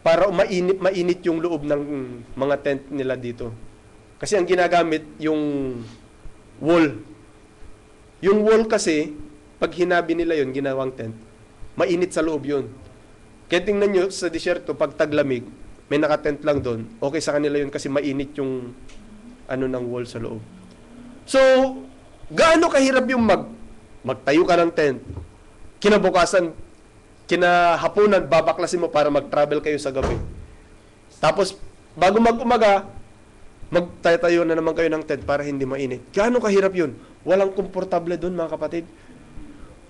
Para mainit yung loob ng mga tent nila dito. Kasi ang ginagamit, yung wool. Yung wool kasi, pag hinabi nila yon ginawang tent, mainit sa loob yun. Kaya tingnan nyo sa disyerto, pag taglamig, may nakatent lang doon, okay sa kanila yun kasi mainit yung ng wall sa loob. So, gaano kahirap yung magtayo ka ng tent, kinabukasan, kinahaponan, babaklasin mo para mag-travel kayo sa gabi. Tapos, bago mag-umaga, magtatayo na naman kayo ng tent para hindi mainit. Gaano kahirap yun? Walang komportable doon, mga kapatid.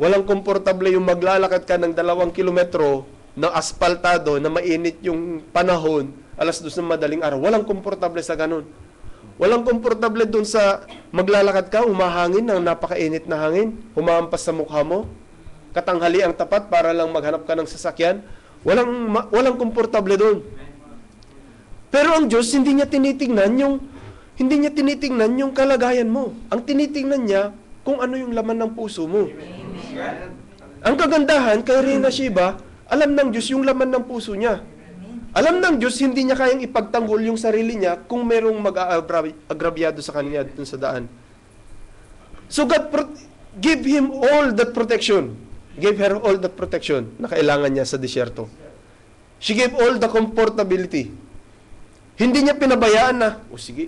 Walang komportable yung maglalakad ka ng 2 kilometro na asfaltado, na mainit yung panahon, 2:00 ng madaling araw. Walang komportable sa ganun. Walang komportable doon sa maglalakad ka, umahangin ng napakainit na hangin, humahampas sa mukha mo, katanghali ang tapat para lang maghanap ka ng sasakyan. Walang komportable doon. Pero ang Diyos, hindi niya tinitingnan yung kalagayan mo. Ang tinitingnan niya kung ano yung laman ng puso mo. Ang kagandahan kay Reyna Sheba, alam ng Diyos yung laman ng puso niya. Alam ng Diyos, hindi niya kayang ipagtanggol yung sarili niya kung merong mag-agrabyado sa kanya dun sa daan. So God give him all that protection. Gave her all that protection na kailangan niya sa disyerto. She gave all the comfortability. Hindi niya pinabayaan na, sige,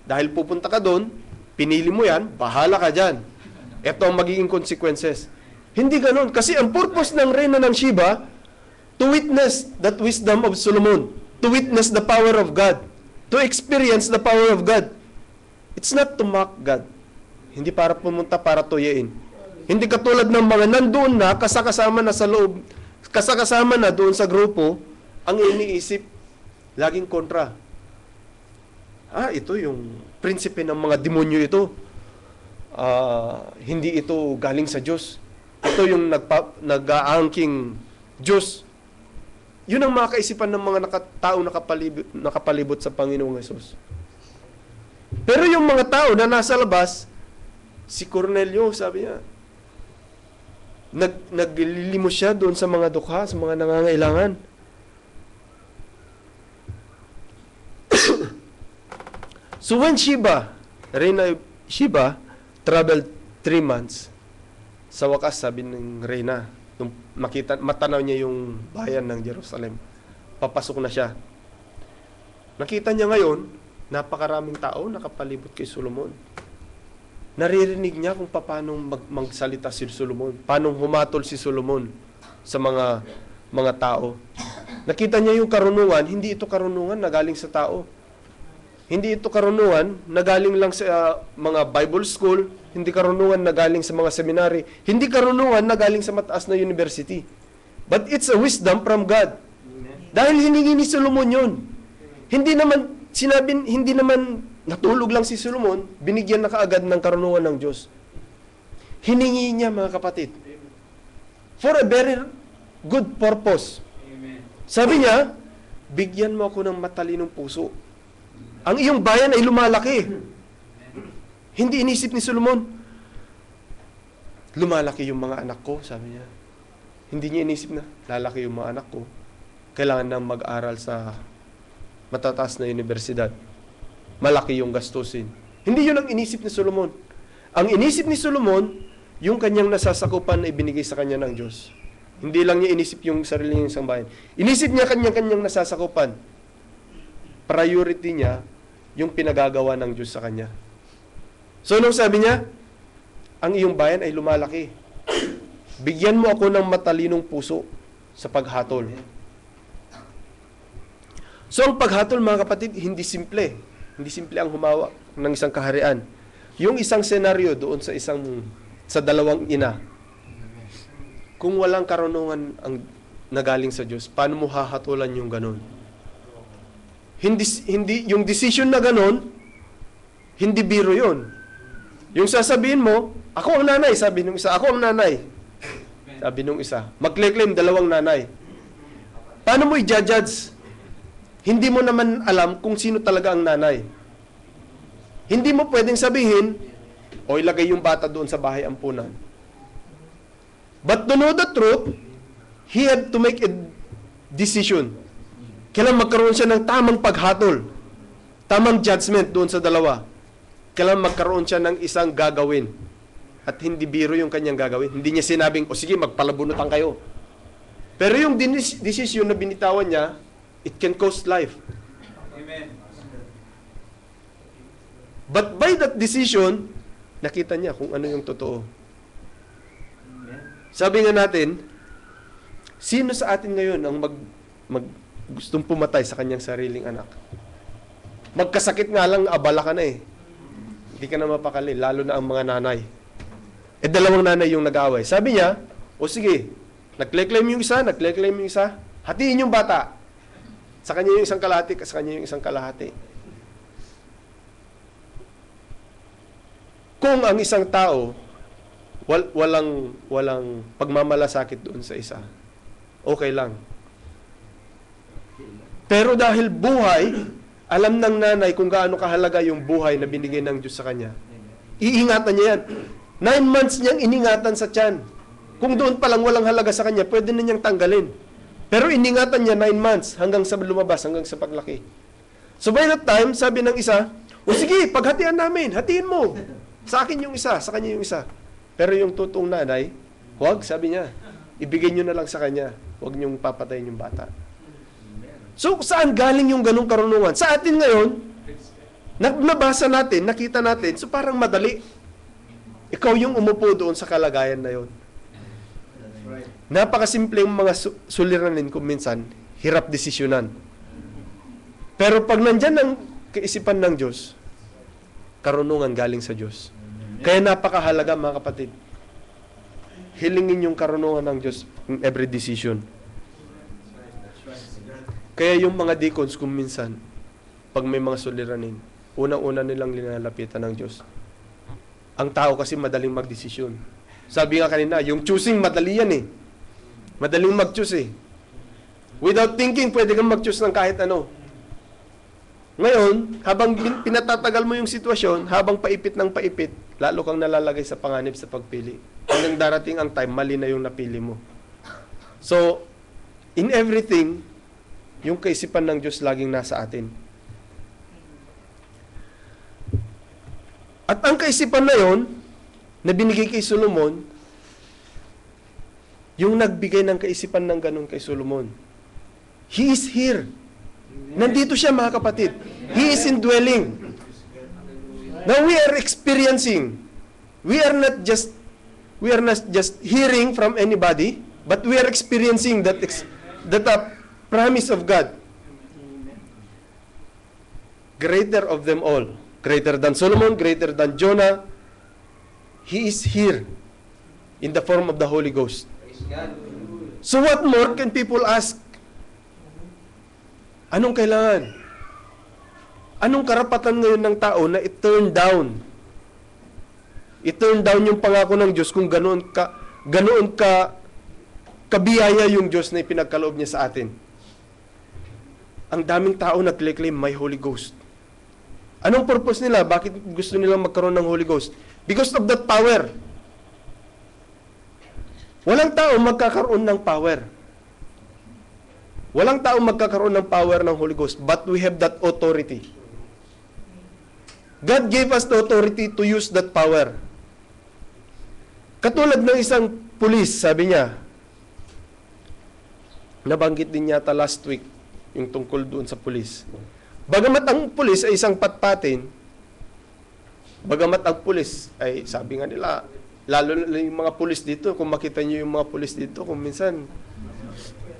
dahil pupunta ka doon, pinili mo yan, bahala ka dyan. Ito ang magiging consequences. Hindi ganon. Kasi ang purpose ng Reyna ng Sheba, to witness that wisdom of Solomon, to witness the power of God, to experience the power of God. It's not to mock God. Hindi para pumunta para tuyain. Hindi katulad ng mga nandoon na, kasakasama na sa loob, kasakasama na doon sa grupo, ang iniisip, laging kontra. Ito yung prinsipe ng mga demonyo ito. Hindi ito galing sa Diyos. Ito yung nag-aangking Diyos. Yun ang mga kaisipan ng mga taong nakapalibot sa Panginoong Hesus. Pero yung mga tao na nasa labas, si Cornelio, sabi niya, naglilimos siya doon sa mga dukha, sa mga nangangailangan. So when Reyna Sheba, traveled 3 months, sa wakas, sabi ng Reyna, nung matanaw niya yung bayan ng Jerusalem, papasok na siya. Nakita niya ngayon, napakaraming tao nakapalibot kay Solomon. Naririnig niya kung paano magsalita si Solomon, paano humatol si Solomon sa mga tao. Nakita niya yung karunungan, hindi ito karunungan na galing sa tao. Hindi ito karunungan na galing lang sa mga Bible school, hindi karunungan na galing sa mga seminary, hindi karunungan na galing sa mataas na university. But it's a wisdom from God. Dahil hiningi ni Solomon yun. Hindi naman natulog lang si Solomon, binigyan na kaagad ng karunungan ng Diyos. Hiningi niya, mga kapatid, for a very good purpose. Sabi niya, bigyan mo ako ng matalinong puso. Ang iyong bayan ay lumalaki. Hindi inisip ni Solomon, lumalaki yung mga anak ko, sabi niya. Hindi niya inisip na, lalaki yung mga anak ko. Kailangan nang mag-aral sa matataas na universidad. Malaki yung gastusin. Hindi yun ang inisip ni Solomon. Ang inisip ni Solomon, yung kanyang nasasakupan na ibinigay sa kanya ng Diyos. Hindi lang niya inisip yung sarili niyang isang bayan. Inisip niya kanyang nasasakupan. Priority niya, yung pinagagawa ng Diyos sa kanya. So, nung sabi niya, ang iyong bayan ay lumalaki. Bigyan mo ako ng matalinong puso sa paghatol. So, ang paghatol, mga kapatid, hindi simple. Hindi simple ang humawak ng isang kaharian. Yung isang senaryo doon sa dalawang ina, kung walang karunungan ang nagaling sa Diyos, paano mo hahatulan yung ganun? Hindi yung decision na ganon, hindi biro yon. Yung sasabihin mo, ako ang nanay, sabi nung isa, ako ang nanay. Sabi nung isa, mag-claim dalawang nanay. Paano mo i-judge? Hindi mo naman alam kung sino talaga ang nanay. Hindi mo pwedeng sabihin, o ilagay yung bata doon sa bahay ampunan. But to know the truth, he had to make a decision. Kailangan magkaroon siya ng tamang paghatol, tamang judgment doon sa dalawa. Kailangan magkaroon siya ng isang gagawin. At hindi biro yung kanyang gagawin. Hindi niya sinabing, o sige, magpalabunutan kayo. Pero yung decision na binitawan niya, it can cost life. Amen. But by that decision, nakita niya kung ano yung totoo. Sabi nga natin, sino sa atin ngayon ang gustong pumatay sa kanyang sariling anak? Magkasakit nga lang, abala ka na eh. Hindi ka na mapakali, lalo na ang mga nanay. Dalawang nanay yung nag-away. Sabi niya, o sige, nag-claim yung isa, hatiin yung bata. Sa kanya yung isang kalahati, sa kanya yung isang kalahati. Kung ang isang tao, walang pagmamalasakit doon sa isa, okay lang. Pero dahil buhay, alam ng nanay kung gaano kahalaga yung buhay na binigay ng Diyos sa kanya. Iingatan niya yan. 9 months niyang iningatan sa tiyan. Kung doon pa lang walang halaga sa kanya, pwede na niyang tanggalin. Pero iningatan niya 9 months hanggang sa lumabas, hanggang sa paglaki. So by that time, sabi ng isa, o sige, paghatian namin, hatiin mo. Sa akin yung isa, sa kanya yung isa. Pero yung totoong nanay, huwag, sabi niya, ibigay niyo na lang sa kanya. Huwag niyong papatayin yung bata. So, saan galing yung ganong karunungan? Sa atin ngayon, nabasa natin, nakita natin, so parang madali. Ikaw yung umupo doon sa kalagayan na yon. Napakasimple yung mga suliranin kung minsan, hirap desisyonan. Pero pag nandyan ang kaisipan ng Diyos, karunungan galing sa Diyos. Kaya napakahalaga, mga kapatid, hilingin yung karunungan ng Diyos in every decision. Kaya yung mga deacons kung minsan, pag may mga suliranin, unang-una nilang linalapitan ng Diyos. Ang tao kasi madaling magdesisyon. Sabi nga kanina, yung choosing, madali yan eh. Madaling mag-choose eh. Without thinking, pwede kang mag-choose ng kahit ano. Ngayon, habang pinatatagal mo yung sitwasyon, habang paipit ng paipit, lalo kang nalalagay sa panganib sa pagpili. hanggang darating ang time, mali na yung napili mo. So, in everything, yung kaisipan ng Diyos laging nasa atin. At ang kaisipan na yon, na binigay kay Solomon, yung nagbigay ng kaisipan ng ganun kay Solomon. He is here. Nandito siya, mga kapatid. He is indwelling. Now we are experiencing. We are not just hearing from anybody, but we are experiencing that promise of God. Greater of them all. Greater than Solomon, greater than Jonah. He is here in the form of the Holy Ghost. So what more can people ask? Anong kailangan? Anong karapatan ngayon ng tao na i-turn down? I-turn down yung pangako ng Diyos kung ganoon ka kabiyaya yung Diyos na ipinagkaloob niya sa atin. Ang daming tao nag-claim may Holy Ghost. Anong purpose nila? Bakit gusto nilang magkaroon ng Holy Ghost? Because of that power. Walang tao magkakaroon ng power. Walang tao magkakaroon ng power ng Holy Ghost, but we have that authority. God gave us the authority to use that power. Katulad ng isang pulis, sabi niya, nabanggit din yata last week, yung tungkol doon sa pulis. Bagamat ang pulis ay isang patpatin, bagamat ang pulis ay, sabi nga nila, lalo na yung mga pulis dito, kung makita niyo yung mga pulis dito, kung minsan,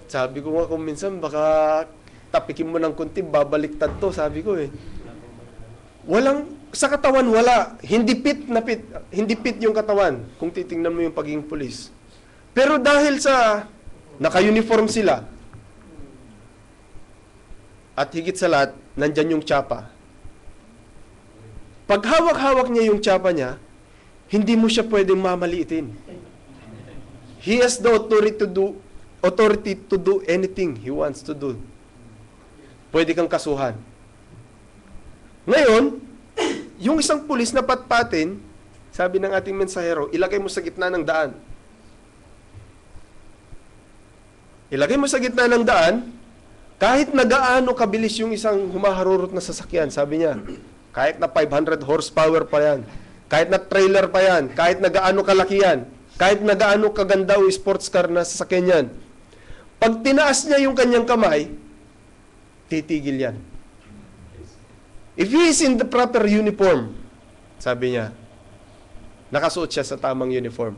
sabi ko nga kung minsan, baka tapikin mo ng kunti, babaliktad to, sabi ko eh. Sa katawan wala, hindi fit yung katawan, kung titingnan mo yung pagiging pulis. Pero dahil sa naka-uniform sila, at higit sa lahat, nandyan yung tsapa. Pag hawak-hawak niya yung tsapa niya, hindi mo siya pwedeng mamaliitin. He has the authority to do anything he wants to do. Pwede kang kasuhan. Ngayon, yung isang pulis na patpatin, sabi ng ating mensahero, ilagay mo sa gitna ng daan. Ilagay mo sa gitna ng daan, kahit na gaano kabilis yung isang humaharurot na sasakyan, sabi niya, kahit na 500 horsepower pa yan, kahit na trailer pa yan, kahit na gaano kalaki yan, kahit na gaano kaganda o sports car na sasakyan yan, pag tinaas niya yung kanyang kamay, titigil yan. If he is in the proper uniform, sabi niya, nakasuot siya sa tamang uniform.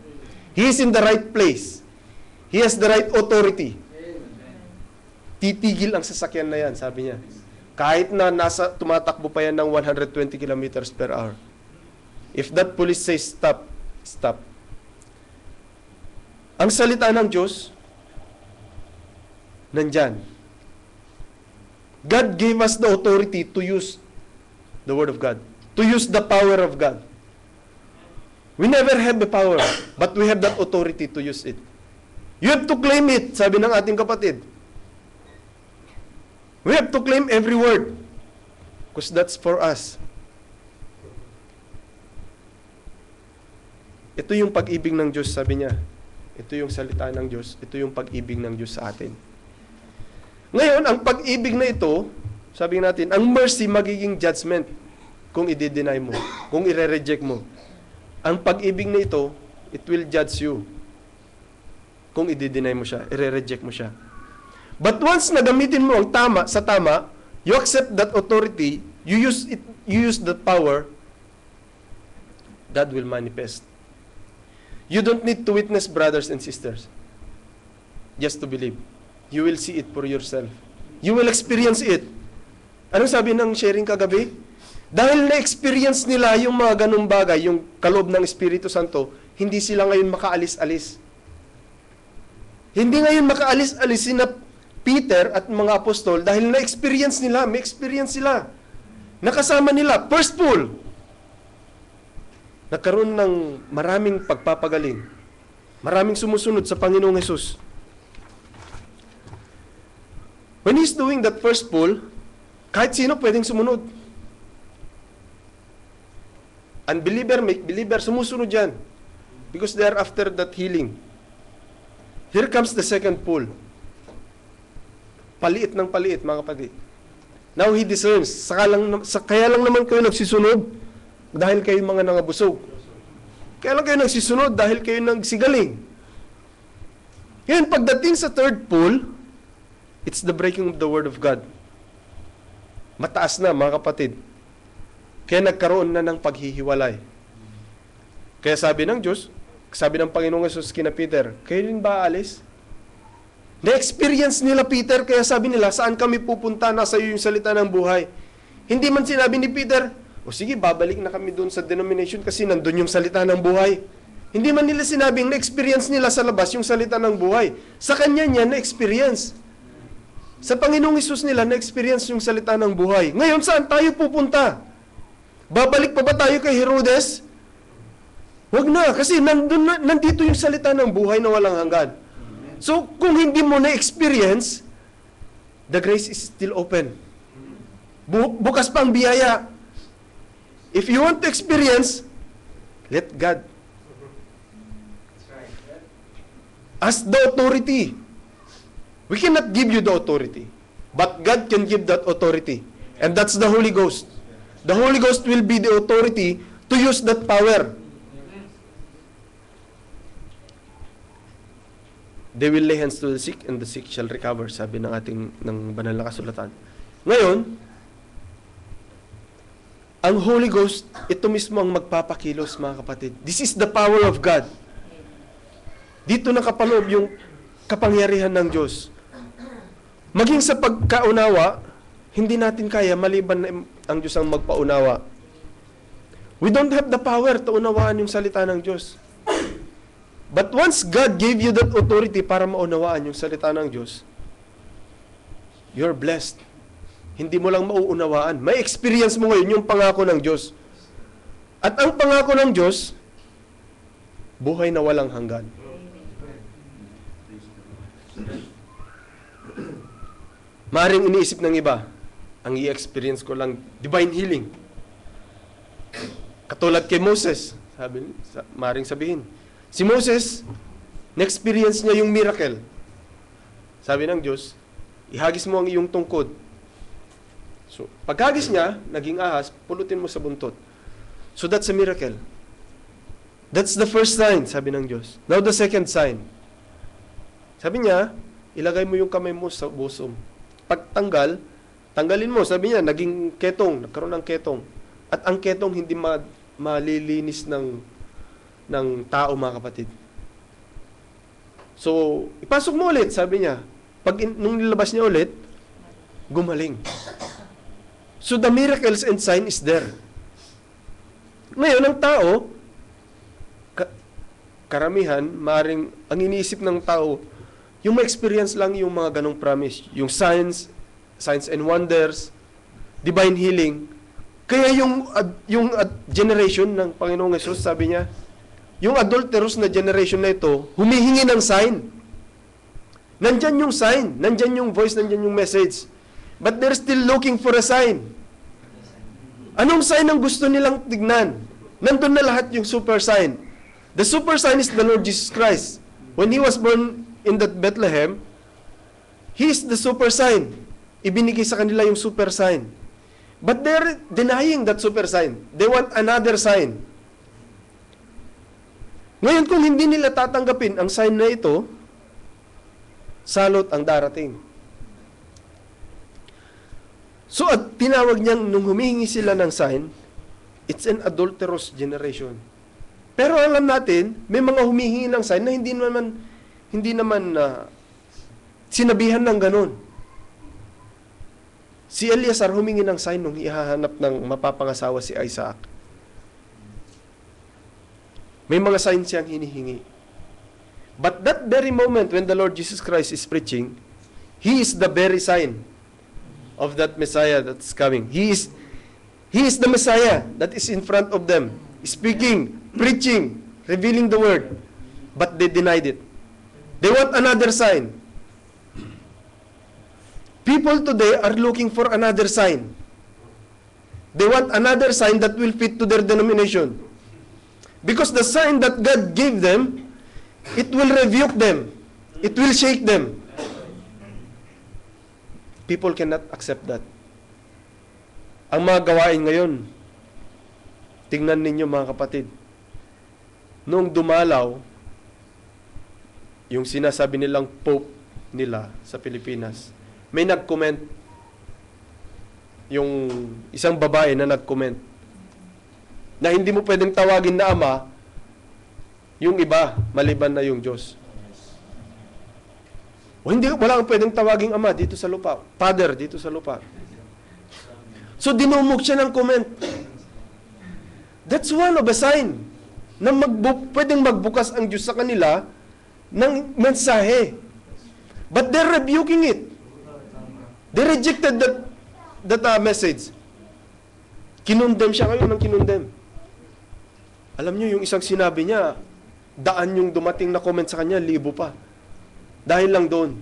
He is in the right place. He has the right authority. Titigil ang sasakyan na yan, sabi niya. Kahit na tumatakbo pa yan ng 120 kilometers per hour. If that police says stop, stop. Ang salita ng Diyos, nandyan. God gave us the authority to use the Word of God. To use the power of God. We never have the power, but we have that authority to use it. You have to claim it, sabi ng ating kapatid. We have to claim every word. Because that's for us. Ito yung pag-ibig ng Diyos, sabi niya. Ito yung salita ng Diyos. Ito yung pag-ibig ng Diyos sa atin. Ngayon, ang pag-ibig na ito, sabi natin, ang mercy magiging judgment kung i-deny mo, kung i-reject mo. Ang pag-ibig na ito, it will judge you kung i-deny mo siya, i-reject mo siya. But once na gamitin mo ang tama sa tama, you accept that authority, you use that power, God will manifest. You don't need to witness, brothers and sisters, just to believe. You will see it for yourself. You will experience it. Anong sabi ng sharing kagabi? Dahil na-experience nila yung mga ganung bagay, yung kaloob ng Espiritu Santo, hindi sila ngayon makaalis-alis. Hindi ngayon makaalis-alis sina Peter at mga apostol dahil na-experience nila, may experience sila. Nakasama nila, first pull. Nagkaroon ng maraming pagpapagaling. Maraming sumusunod sa Panginoong Hesus. When he's doing that first pull, kahit sino pwedeng sumunod. Unbeliever, make believer, sumusunod yan. because they are after that healing. Here comes the second pull. Paliit ng paliit, mga kapatid. Now he discerns. Kaya lang naman kayo nagsisunod dahil kayo mga nangabusog. Kaya lang kayo nagsisunod dahil kayo nagsigaling. Ngayon, pagdating sa third pull, it's the breaking of the Word of God. Mataas na, mga kapatid. Kaya nagkaroon na ng paghihiwalay. Kaya sabi ng Diyos, sabi ng Panginoong Yesus kina Peter, kayo rin ba aalis? Na-experience nila Peter, kaya sabi nila, saan kami pupunta? Nasa iyo yung salita ng buhay. Hindi man sinabi ni Peter, o sige, babalik na kami doon sa denomination kasi nandun yung salita ng buhay. Hindi man nila sinabing na-experience nila sa labas yung salita ng buhay. Sa kanya niya na-experience. Sa Panginoong Hesus nila na-experience yung salita ng buhay. Ngayon, saan tayo pupunta? Babalik pa ba tayo kay Herodes? Huwag na, kasi nandito yung salita ng buhay na walang hanggan. So, kung hindi mo na-experience, the grace is still open. Bukas pa ang biyaya. If you want to experience, let God as the authority. We cannot give you the authority, but God can give that authority. And that's the Holy Ghost. The Holy Ghost will be the authority to use that power. They will lay hands to the sick and the sick shall recover, sabi ng ating ng banal na kasulatan. Ngayon, ang Holy Ghost, ito mismo ang magpapakilos, mga kapatid. This is the power of God. Dito nakapaloob yung kapangyarihan ng Diyos. Maging sa pagkaunawa, hindi natin kaya maliban na ang Diyos ang magpaunawa. We don't have the power to unawaan yung salita ng Diyos. But once God gave you that authority para maunawaan yung salita ng Diyos, you're blessed. Hindi mo lang mauunawaan. May experience mo ngayon yung pangako ng Diyos. At ang pangako ng Diyos, buhay na walang hanggan. Maring iniisip ng iba, ang i-experience ko lang, divine healing. Katulad kay Moses, maring sabihin, si Moses, na-experience niya yung miracle. Sabi ng Diyos, ihagis mo ang iyong tungkod. So, paghagis niya, naging ahas, pulutin mo sa buntot. So, that's a miracle. That's the first sign, sabi ng Diyos. Now, the second sign. Sabi niya, ilagay mo yung kamay mo sa bosom. Pagtanggal, tanggalin mo. Sabi niya, naging ketong, nagkaroon ng ketong. At ang ketong hindi malilinis ng tao, mga kapatid. So, ipasok mo ulit, sabi niya. Nung nilabas niya ulit, gumaling. So, the miracles and sign is there. Ngayon, ang tao, karamihan, maring, ang iniisip ng tao, yung ma-experience lang yung mga ganong promise. Yung signs and wonders, divine healing. Kaya yung generation ng Panginoong Hesus, sabi niya, yung adulterous na generation na ito, humihingi ng sign. Nandyan yung sign, nandyan yung voice, nandyan yung message. But they're still looking for a sign. Anong sign ang gusto nilang tignan? Nandun na lahat yung super sign. The super sign is the Lord Jesus Christ. When He was born in that Bethlehem, He is the super sign. Ibinigay sa kanila yung super sign. But they're denying that super sign. They want another sign. Ngayon, kung hindi nila tatanggapin ang sign na ito, salot ang darating. So, at tinawag niyang nung humihingi sila ng sign, it's an adulterous generation. Pero alam natin, may mga humihingi ng sign na hindi naman sinabihan ng ganun. Si Eleazar humingi ng sign nung ihahanap ng mapapangasawa si Isaac. May mga signs siyang hinihingi. But that very moment when the Lord Jesus Christ is preaching, He is the very sign of that Messiah that's coming. He is the Messiah that is in front of them, speaking, preaching, revealing the word. But they denied it. They want another sign. People today are looking for another sign. They want another sign that will fit to their denomination. Because the sign that God gave them, it will rebuke them. It will shake them. People cannot accept that. Ang mga gawain ngayon, tingnan ninyo mga kapatid, noong dumalaw, yung sinasabi nilang Pope nila sa Pilipinas, may nag-comment, yung isang babae na nag-comment, na hindi mo pwedeng tawagin na ama, yung iba, maliban na yung Diyos. O hindi, wala kang pwedeng tawaging ama dito sa lupa, Father dito sa lupa. So dinumog siya ng comment. That's one of a sign na pwedeng magbukas ang Diyos sa kanila ng mensahe. But they're rebuking it. They rejected that message. Kinundem siya ngayon ng kinundem. Alam niyo, yung isang sinabi niya, daan yung dumating na comment sa kanya, 1,000 pa. Dahil lang doon.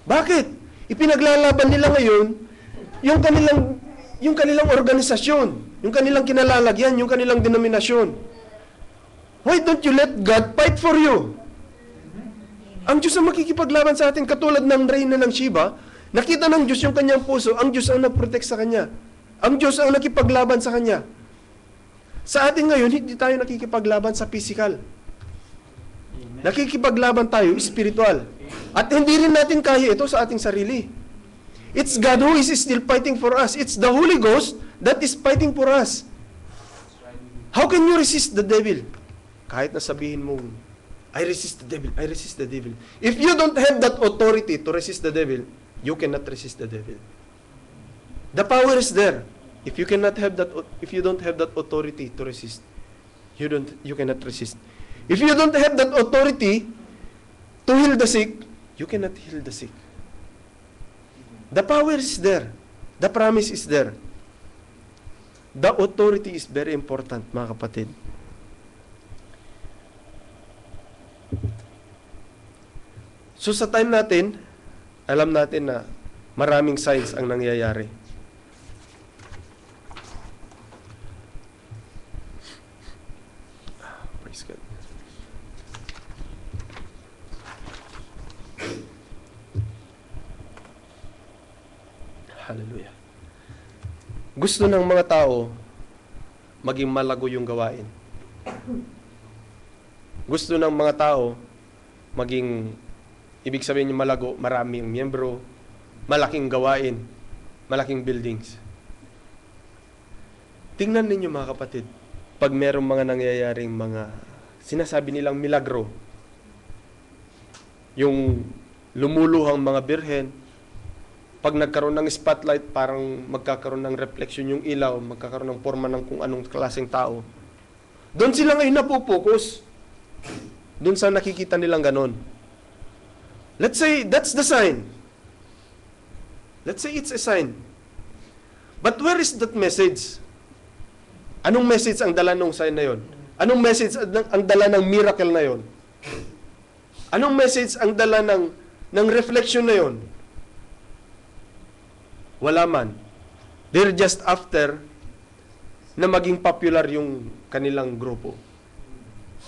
Bakit? Ipinaglalaban nila ngayon yung kanilang organisasyon, yung kanilang kinalalagyan, yung kanilang denominasyon. Why don't you let God fight for you? Ang Diyos ang makikipaglaban sa atin, katulad ng reyna ng Sheba, nakita ng Diyos yung kanyang puso, ang Diyos ang nag-protect sa kanya. Ang Diyos ang nakipaglaban sa kanya. Sa atin ngayon, hindi tayo nakikipaglaban sa physical. Nakikipaglaban tayo, spiritual. At hindi rin natin kaya ito sa ating sarili. It's God who is still fighting for us. It's the Holy Ghost that is fighting for us. How can you resist the devil? Kahit na sabihin mo, I resist the devil, I resist the devil. If you don't have that authority to resist the devil, you cannot resist the devil. The power is there. If you don't have that authority to resist, you cannot resist. If you don't have that authority to heal the sick, you cannot heal the sick. The power is there. The promise is there. The authority is very important, mga kapatid. So sa time natin, alam natin na maraming signs ang nangyayari. Praise God. Hallelujah. Gusto ng mga tao maging malago yung gawain. Gusto ng mga tao maging, ibig sabihin yung malago, maraming miyembro, malaking gawain, malaking buildings. Tingnan ninyo mga kapatid, pag merong mga nangyayaring mga sinasabi nilang milagro, yung lumuluhang mga birhen, pag nagkaroon ng spotlight, parang magkakaroon ng reflection yung ilaw, magkakaroon ng forma ng kung anong klaseng tao. Doon sila ngayon napupokus. Doon sa nakikita nilang ganon. Let's say, that's the sign. Let's say it's a sign. But where is that message? Anong message ang dala ng sign na yon? Anong message ang dala ng miracle na yon? Anong message ang dala ng reflection na yon? Wala man. They're just after na maging popular yung kanilang grupo.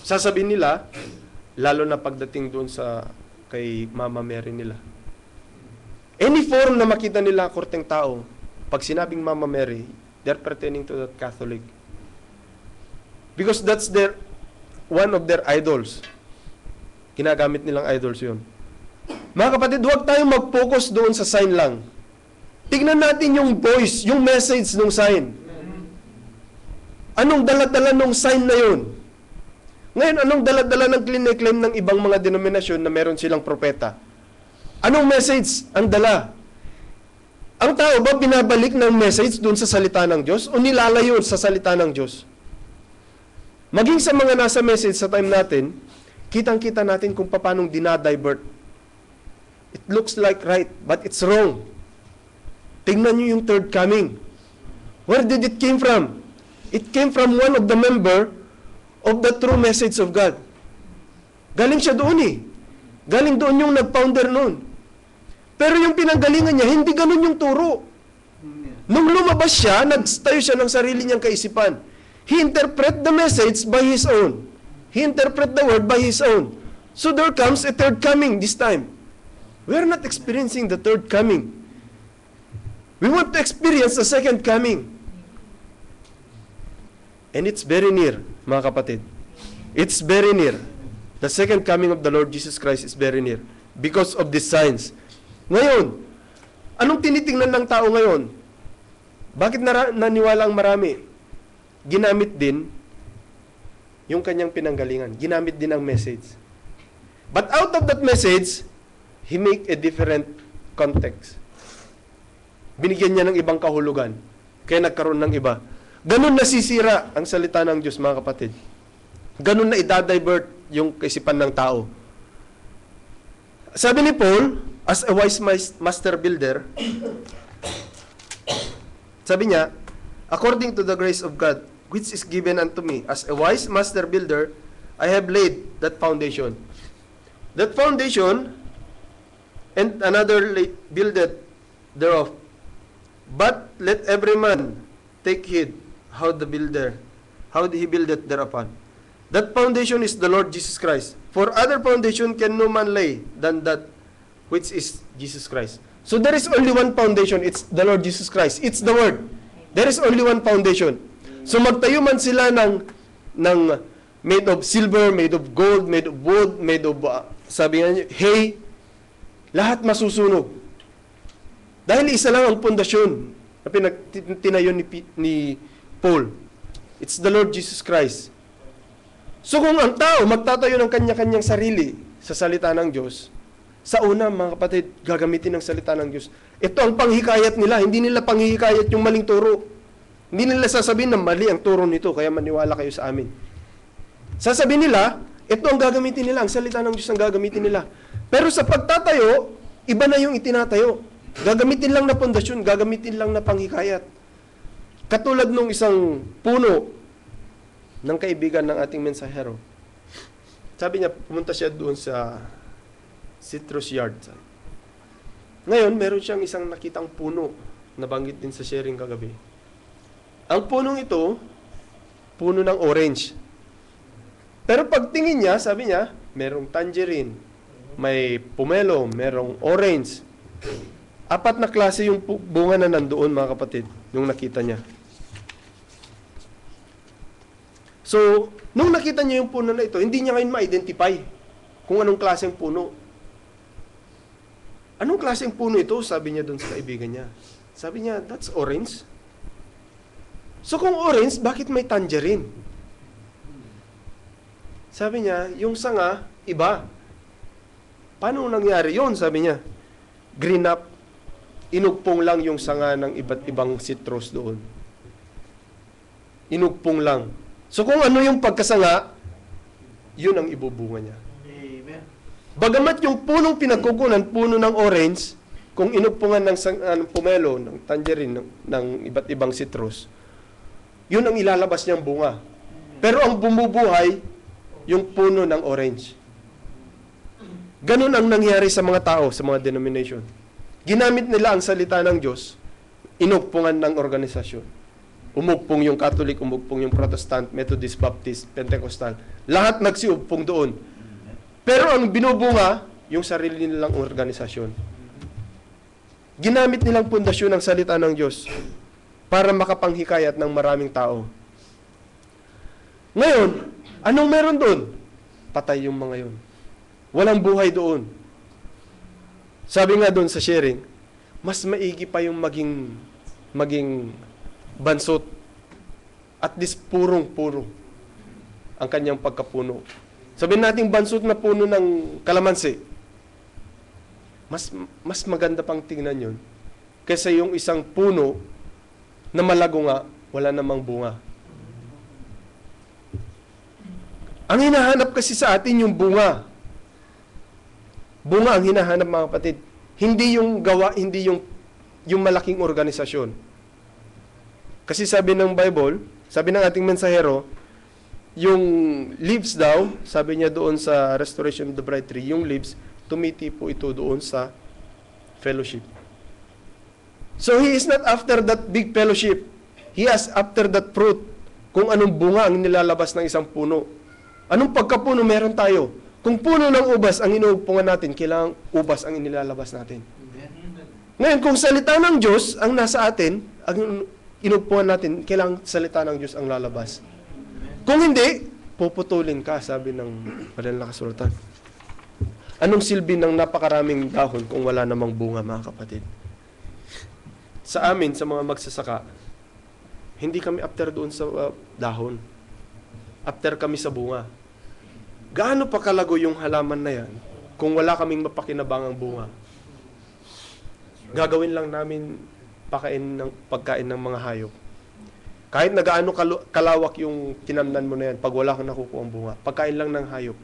Sasabihin nila, lalo na pagdating doon sa kay Mama Mary nila. Any form na makita nila korteng tao, pag sinabing Mama Mary, they're pertaining to that Catholic. Because that's one of their idols. Ginagamit nilang idols yun. Mga kapatid, huwag tayong mag-focus doon sa sign lang. Tignan natin yung voice, yung message ng sign. Anong dala-dala ng sign na yun? Ngayon, anong dala-dala ng claim ng ibang mga denominasyon na meron silang propeta? Anong message ang dala? Ang tao ba binabalik ng message doon sa salita ng Diyos o nilalayo sa salita ng Diyos? Maging sa mga nasa message sa time natin, kitang-kita natin kung paano dinadivert. It looks like right, but it's wrong. Tingnan nyo yung third coming. Where did it came from? It came from one of the member of the true message of God. Galing siya doon eh. Galing doon yung nag-founder noon. Pero yung pinanggalingan niya, hindi ganun yung turo. Nung lumabas siya, nagtayo siya ng sarili niyang kaisipan. He interpret the message by his own. He interpret the word by his own. So there comes a third coming this time. We are not experiencing the third coming. We want to experience the second coming. And it's very near, mga kapatid. It's very near. The second coming of the Lord Jesus Christ is very near because of these signs. Ngayon, anong tinitingnan ng tao ngayon? Bakit naniwala ang marami? Ginamit din yung kanyang pinanggalingan. Ginamit din ang message. But out of that message, he make a different context. Binigyan niya ng ibang kahulugan. Kaya nagkaroon ng iba. Ganun nasisira ang salita ng Diyos, mga kapatid. Ganun na idadivert yung kaisipan ng tao. Sabi ni Paul, as a wise master builder, sabi niya, according to the grace of God, which is given unto me, as a wise master builder, I have laid that foundation. That foundation, and another builded thereof. But let every man take heed how he buildeth thereupon. That foundation is the Lord Jesus Christ. For other foundation can no man lay than that which is Jesus Christ. So there is only one foundation. It's the Lord Jesus Christ. It's the Word. There is only one foundation. So magtayo man sila ng made of silver, made of gold, made of wood, made of, sabi nga niya, hay, lahat masusunog. Dahil isa lang ang pundasyon na tinayo ni Paul. It's the Lord Jesus Christ. So kung ang tao magtatayo ng kanya-kanyang sarili sa salita ng Diyos, sa una, mga kapatid, gagamitin ng salita ng Diyos. Ito ang panghikayat nila. Hindi nila panghikayat yung maling turo. Hindi nila sasabihin na mali ang turo nito, kaya maniwala kayo sa amin. Sasabihin nila, ito ang gagamitin nila, ang salita ng Diyos ang gagamitin nila. Pero sa pagtatayo, iba na yung itinatayo. Gagamitin lang na pundasyon, gagamitin lang na panghikayat. Katulad nung isang puno ng kaibigan ng ating mensahero. Sabi niya, pumunta siya doon sa citrus yard. Ngayon, meron siyang isang nakitang puno, nabanggit din sa sharing kagabi. Ang punong ito, puno ng orange. Pero pagtingin niya, sabi niya, merong tangerine, may pomelo, merong orange. 4 na klase yung bunga na nandoon, mga kapatid, nung nakita niya. So, nung nakita niya yung puno na ito, hindi niya ngayon ma-identify kung anong klaseng puno. Anong klaseng puno ito? Sabi niya doon sa kaibigan niya. Sabi niya, that's orange. So, kung orange, bakit may tangerine? Sabi niya, yung sanga, iba. Paano nangyari yun? Sabi niya, green up, inugpong lang yung sanga ng iba't ibang citrus doon. Inugpong lang. So kung ano yung pagkasanga, yun ang ibubunga niya. Amen. Bagamat yung punong pinagkukunan, puno ng orange, kung inugpungan ng pomelo, ng tangerine, ng iba't ibang citrus, yun ang ilalabas niyang bunga. Pero ang bumubuhay, yung puno ng orange. Ganun ang nangyari sa mga tao, sa mga denomination. Ginamit nila ang salita ng Diyos, inugpungan ng organisasyon. Umugpong yung Catholic, umugpong yung Protestant, Methodist, Baptist, Pentecostal. Lahat nagsiugpong doon. Pero ang binubunga, yung sarili nilang organisasyon. Ginamit nilang pundasyon ng salita ng Diyos para makapanghikayat ng maraming tao. Ngayon, anong meron doon? Patay yung mga yun. Walang buhay doon. Sabi nga doon sa sharing, mas maigi pa yung maging bansot. At least purong-puro ang kanyang pagkapuno. Sabihin natin bansot na puno ng kalamansi. Mas maganda pang tingnan yun kaysa yung isang puno na malago nga, wala namang bunga. Ang hinahanap kasi sa atin yung bunga. Bunga ang hinahanap, mga kapatid. Hindi yung gawa, hindi yung malaking organisasyon. Kasi sabi ng Bible, sabi ng ating mensahero, yung leaves daw, sabi niya doon sa Restoration of the Bright Tree, yung leaves, tumitipo ito doon sa fellowship. So he is not after that big fellowship. He is after that fruit. kung anong bunga ang nilalabas ng isang puno. Anong pagkapuno meron tayo? Kung puno ng ubas ang inuupungan natin, kailangang ubas ang inilalabas natin. Ngayon, kung salita ng Diyos ang nasa atin, ang inuupungan natin, kailangang salita ng Diyos ang lalabas. Kung hindi, puputulin ka, sabi ng banal na kasulatan. Anong silbi ng napakaraming dahon kung wala namang bunga, mga kapatid? Sa amin, sa mga magsasaka, hindi kami after doon sa dahon. After kami sa bunga. Gaano pa kalago yung halaman na yan kung wala kaming mapakinabangang bunga? Gagawin lang namin pagkain ng mga hayop. Kahit na gaano kalawak yung tinamnan mo na yan, pag wala kang nakukuha ang bunga, pagkain lang ng hayop.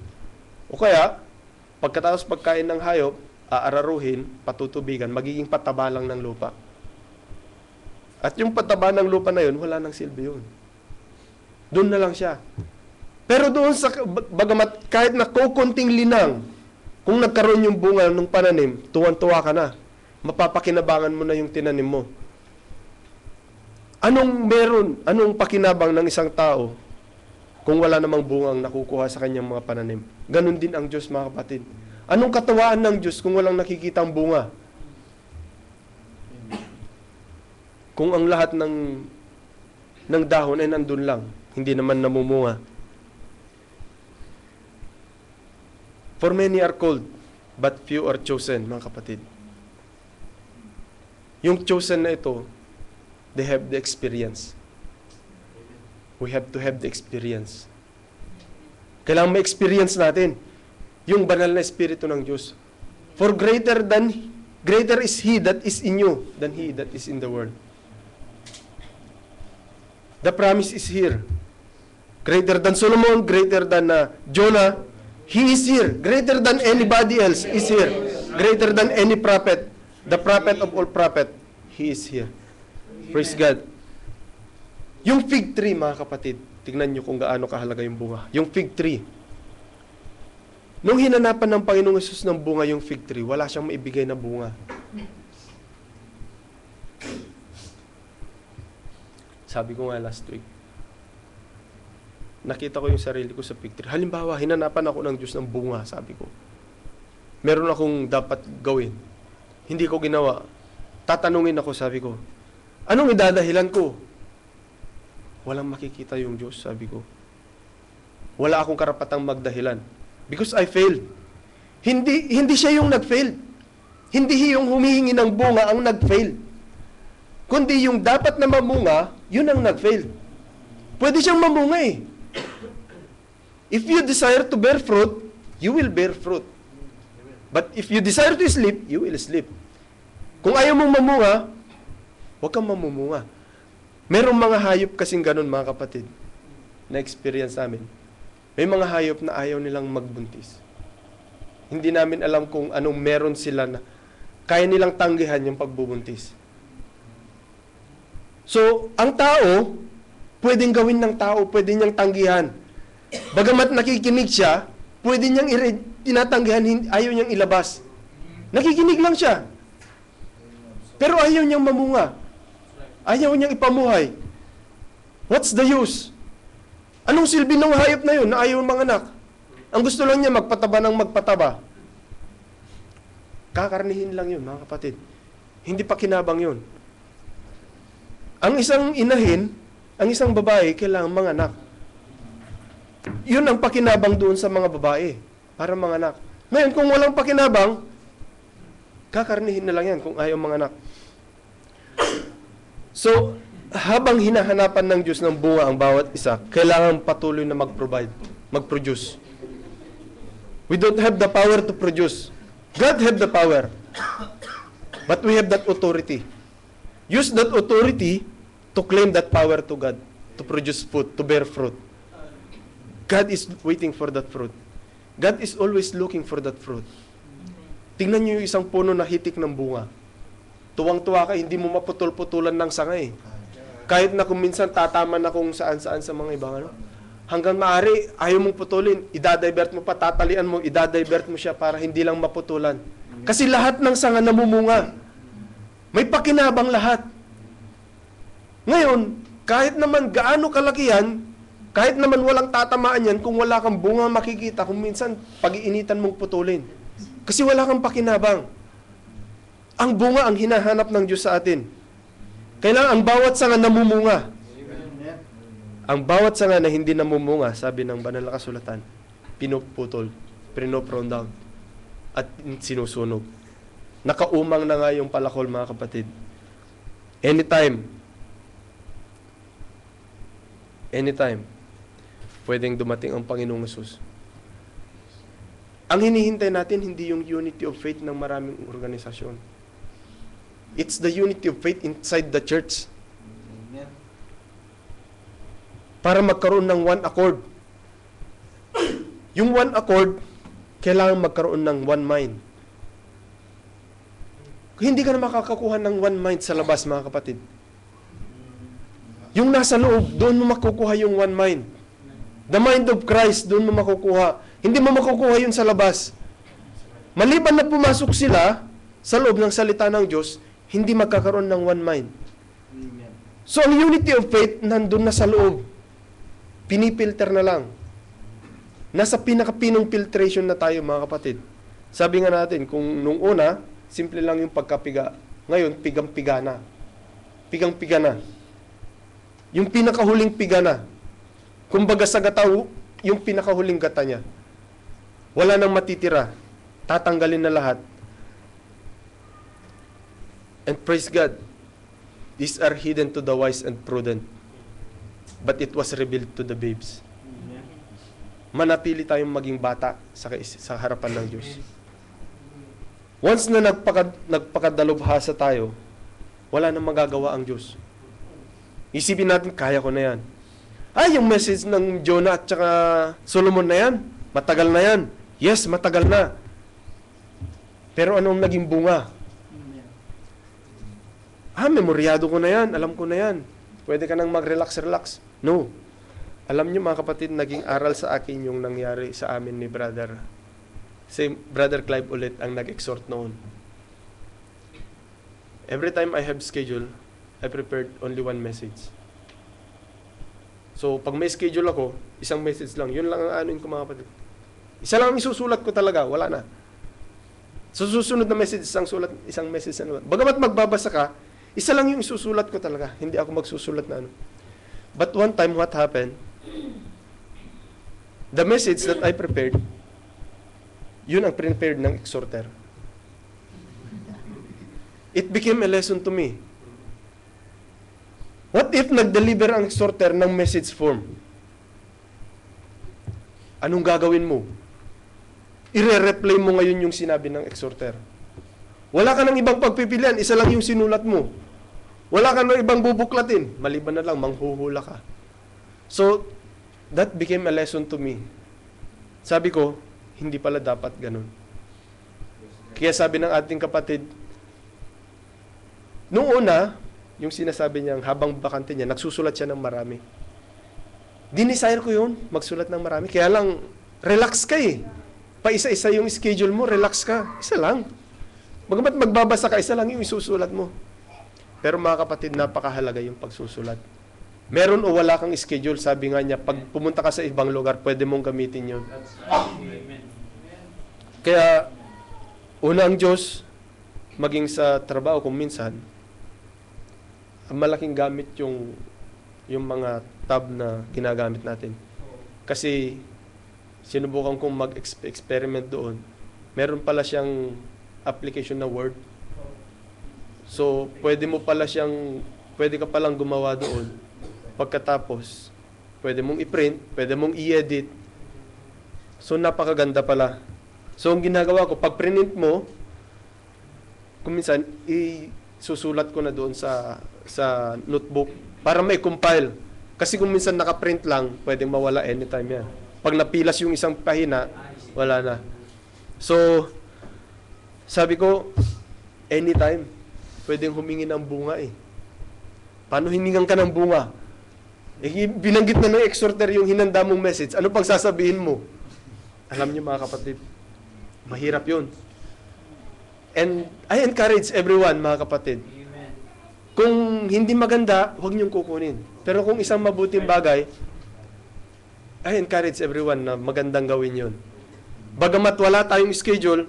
O kaya, pagkatapos pagkain ng hayop, aararuhin, patutubigan, magiging pataba lang ng lupa. At yung pataba ng lupa na yun, wala nang silbi yun. Doon na lang siya. Pero doon sa, bagamat kahit na kukunting linang, kung nagkaroon yung bunga ng pananim, tuwan-tuwa ka na. Mapapakinabangan mo na yung tinanim mo. Anong pakinabang ng isang tao kung wala namang bungang nakukuha sa kanyang mga pananim? Ganon din ang Diyos, mga kapatid. Anong katawaan ng Diyos kung walang nakikitang bunga? Kung ang lahat ng dahon ay nandun lang, hindi naman namumunga. For many are called, but few are chosen, mga kapatid. Yung chosen na ito, they have the experience. We have to have the experience. Kailangan ma-experience natin yung banal na Espiritu ng Diyos. For greater is He that is in you than he that is in the world. The promise is here. Greater than Solomon, greater than Jonah, He is here. Greater than anybody else is here. Greater than any prophet. The prophet of all prophet, He is here. Praise God. Yung fig tree, mga kapatid, tignan nyo kung gaano kahalaga yung bunga. Yung fig tree. Nung hinanapan ng Panginoong Hesus ng bunga yung fig tree, wala siyang maibigay na bunga. Sabi ko nga last week, nakita ko yung sarili ko sa fig tree. Halimbawa, hinanapan ako ng Diyos ng bunga, sabi ko. Meron akong dapat gawin. Hindi ko ginawa. Tatanungin ako, sabi ko, anong idadahilan ko? Walang makikita yung Diyos, sabi ko. Wala akong karapatang magdahilan. Because I failed. Hindi siya yung nag-fail. Hindi yung humihingi ng bunga ang nag-fail. Kundi yung dapat na mamunga, yun ang nag-fail. Pwede siyang mamunga eh. If you desire to bear fruit, you will bear fruit. But if you desire to sleep, you will sleep. Kung ayaw mong mamunga, huwag kang mamumunga. Merong mga hayop kasing ganun, mga kapatid, na experience namin. May mga hayop na ayaw nilang magbuntis. Hindi namin alam kung anong meron sila na kaya nilang tanggihan yung pagbubuntis. So, ang tao, pwedeng gawin ng tao, pwede niyang tanggihan. Bagamat nakikinig siya, pwede niyang tinatanggihan, ayaw niyang ilabas. Nakikinig lang siya. Pero ayaw niyang mamunga. Ayaw niyang ipamuhay. What's the use? Anong silbi ng hayop na yun na ayaw manganak? Ang gusto lang niya magpataba ng magpataba. Kakarnihin lang yun, mga kapatid. Hindi pa kinabang yun. Ang isang inahin, ang isang babae, kailangan manganak. Yun ang pakinabang doon sa mga babae, para manganak. Ngayon, kung walang pakinabang, kakarnihin na lang yan kung ayaw manganak. So, habang hinahanapan ng Diyos ng bunga ang bawat isa, kailangan patuloy na mag-produce. We don't have the power to produce. God have the power. But we have that authority. Use that authority to claim that power to God, to produce fruit, to bear fruit. God is waiting for that fruit. God is always looking for that fruit. Tingnan niyo yung isang puno na hitik ng bunga. Tuwang-tuwa ka, hindi mo maputol-putulan ng sanga eh. Kahit na kung minsan tatama na kung saan-saan sa mga ibang ano. Hanggang maaari, ayaw mong putulin, idadivert mo pa, tatalian mo, idadivert mo siya para hindi lang maputulan. Kasi lahat ng sanga namumunga. May pakinabang lahat. Ngayon, kahit naman gaano kalaki yan, kahit naman walang tatamaan yan, kung wala kang bunga makikita, kung minsan pag-iinitan mong putulin. Kasi wala kang pakinabang. Ang bunga ang hinahanap ng Diyos sa atin. Kailangan ang bawat sanga namumunga. Ang bawat sanga na hindi namumunga, sabi ng banal na kasulatan, pinuputol, pinoprone down, at sinusunog. Nakaumang na nga yung palakol, mga kapatid. Anytime, pwedeng dumating ang Panginoong Hesus. Ang hinihintay natin, hindi yung unity of faith ng maraming organisasyon. It's the unity of faith inside the church. Para magkaroon ng one accord. Yung one accord, kailangan magkaroon ng one mind. Hindi ka na makakakuha ng one mind sa labas, mga kapatid. Yung nasa loob, doon mo makukuha yung one mind. The mind of Christ, doon mo makukuha. Hindi mo makukuha yun sa labas. Maliban na pumasok sila sa loob ng salita ng Diyos, hindi magkakaroon ng one mind. So, ang unity of faith, nandun na sa loob. Pinipilter na lang. Nasa pinakapinong filtration na tayo, mga kapatid. Sabi nga natin, kung nung una, simple lang yung pagkapiga. Ngayon, pigang-piga na. Pigang-piga na. Yung pinakahuling piga na. Kumbaga sa gata, yung pinakahuling gata niya. Wala nang matitira. Tatanggalin na lahat. And praise God, these are hidden to the wise and prudent. But it was revealed to the babes. Manatili tayong maging bata sa harapan ng Diyos. Once na nagpakadalubhasa tayo, wala nang magagawa ang Diyos. Isipin natin, kaya ko na yan. Ay, yung message ng Jonah at saka Solomon na yan, matagal na yan. Yes, matagal na. Pero anong naging bunga? Memoryado ko na yan, alam ko na yan. Pwede ka nang mag-relax. No. Alam niyo, mga kapatid, naging aral sa akin yung nangyari sa amin ni Brother. Si Brother Clive ulit ang nag-exhort noon. Every time I have schedule, I prepared only one message. So, pag may schedule ako, isang message lang. Yun lang ang anuin ko, mga kapatid. Isa lang ang isusulat ko talaga, wala na. So, susunod na message, isang message na naman. Bagamat magbabasa ka, isa lang yung isusulat ko talaga. Hindi ako magsusulat na ano. But one time, what happened? The message that I prepared, yun ang prepared ng exhorter. It became a lesson to me. What if nag-deliver ang exhorter ng message form? Anong gagawin mo? I-replay mo ngayon yung sinabi ng exhorter. Wala ka ng ibang pagpipilian, isa lang yung sinulat mo. Wala ka ng ibang bubuklatin, maliban na lang, manghuhula ka. So, that became a lesson to me. Sabi ko, hindi pala dapat ganun. Kaya sabi ng ating kapatid, nung una, yung sinasabi niyang habang bakante niya, nagsusulat siya ng marami. Dinesire ko yun, magsulat ng marami. Kaya lang, relax ka eh. Pa-isa-isa yung schedule mo, relax ka. Isa lang. Bagamat magbabasa ka, isa lang yung isusulat mo. Pero mga kapatid, napakahalaga yung pagsusulat. Meron o wala kang schedule, sabi nga niya, pag pumunta ka sa ibang lugar, pwede mong gamitin yun. Kaya, una ang Diyos, maging sa trabaho kung minsan, ang malaking gamit yung mga tab na ginagamit natin. Kasi, sinubukan kong mag-experiment doon. Meron pala siyang application na Word. So, pwede ka palang gumawa doon. Pagkatapos, pwede mong i-print, pwede mong i-edit. So, napakaganda pala. So, ang ginagawa ko, pag print mo, kung minsan, susulat ko na doon sa notebook para may compile. Kasi kung minsan nakaprint lang, pwedeng mawala anytime yan. Pag napilas yung isang pahina, wala na. So, sabi ko, anytime, pwedeng humingi ng bunga eh. Paano hiningan ka ng bunga? Binanggit na ng exhorter yung hinanda mong message. Ano pang sasabihin mo? Alam niyo mga kapatid, mahirap yun. And I encourage everyone, mga kapatid. Kung hindi maganda, huwag niyong kukunin. Pero kung isang mabuting bagay, I encourage everyone na magandang gawin yun. Bagamat wala tayong schedule,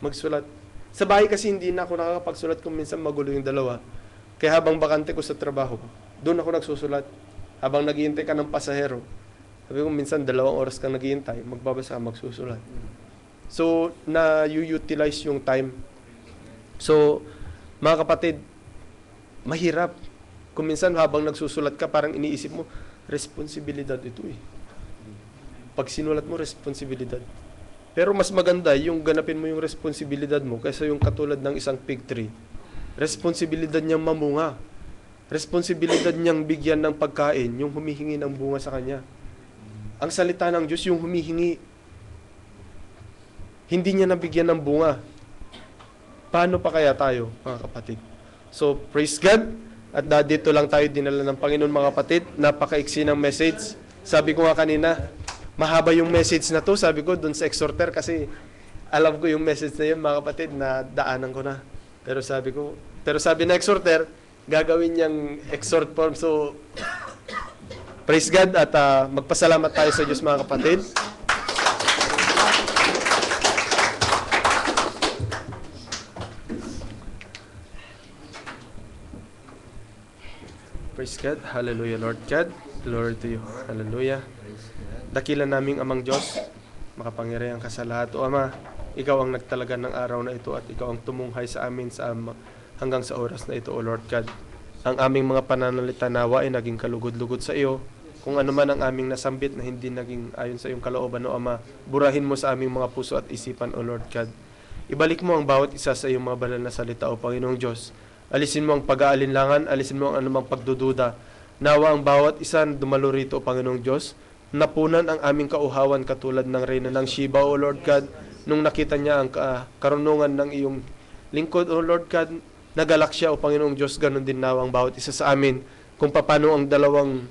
magsulat. Sa bahay kasi hindi na ako nakakapagsulat kung minsan magulo yung dalawa. Kaya habang bakante ko sa trabaho, doon ako nagsusulat. Habang naghihintay ka ng pasahero, sabi ko minsan 2 oras kang naghihintay, magbabasa ka, magsusulat. So, na-utilize yung time. So, mga kapatid, mahirap. Kung minsan habang nagsusulat ka, parang iniisip mo, responsibilidad ito eh. Pag sinulat mo, responsibilidad. Pero mas maganda yung ganapin mo yung responsibilidad mo kaysa yung katulad ng isang fig tree. Responsibilidad niyang mamunga. Responsibilidad niyang bigyan ng pagkain yung humihingi ng bunga sa kanya. Ang salita ng Diyos yung humihingi. Hindi niya nabigyan ng bunga. Paano pa kaya tayo, mga kapatid? So, praise God. At dito lang tayo dinala ng Panginoon, mga kapatid. Napakaiksi ng message. Sabi ko nga kanina, mahaba yung message na to. Sabi ko dun sa exhorter kasi alam ko yung message na yun, mga kapatid, na daanan ko na. Pero sabi na exhorter, gagawin niyang exhort form. So, praise God at magpasalamat tayo sa Diyos, mga kapatid. Praise God. Hallelujah, Lord God. Glory to you. Hallelujah. Dakila naming Amang Diyos, makapangyarihan ka sa lahat. O Ama, Ikaw ang nagtalaga ng araw na ito at Ikaw ang tumunghay sa amin hanggang sa oras na ito, O Lord God. Ang aming mga pananalita nawa ay naging kalugod-lugod sa iyo. Kung ano man ang aming nasambit na hindi naging ayon sa iyong kalooban, O Ama, burahin mo sa aming mga puso at isipan, O Lord God. Ibalik mo ang bawat isa sa iyong mga banal na salita, O Panginoong Diyos. Alisin mo ang pag-aalinlangan, alisin mo ang anumang pagdududa. Nawa ang bawat isa na dumalo rito, O Panginoong Diyos. Napunan ang aming kauhawan katulad ng Reyna ng Sheba, O Lord God, nung nakita niya ang karunungan ng iyong lingkod, O Lord God. Nagalak siya, O Panginoong Diyos, ganun din nawa ang bawat isa sa amin. Kung paano ang dalawang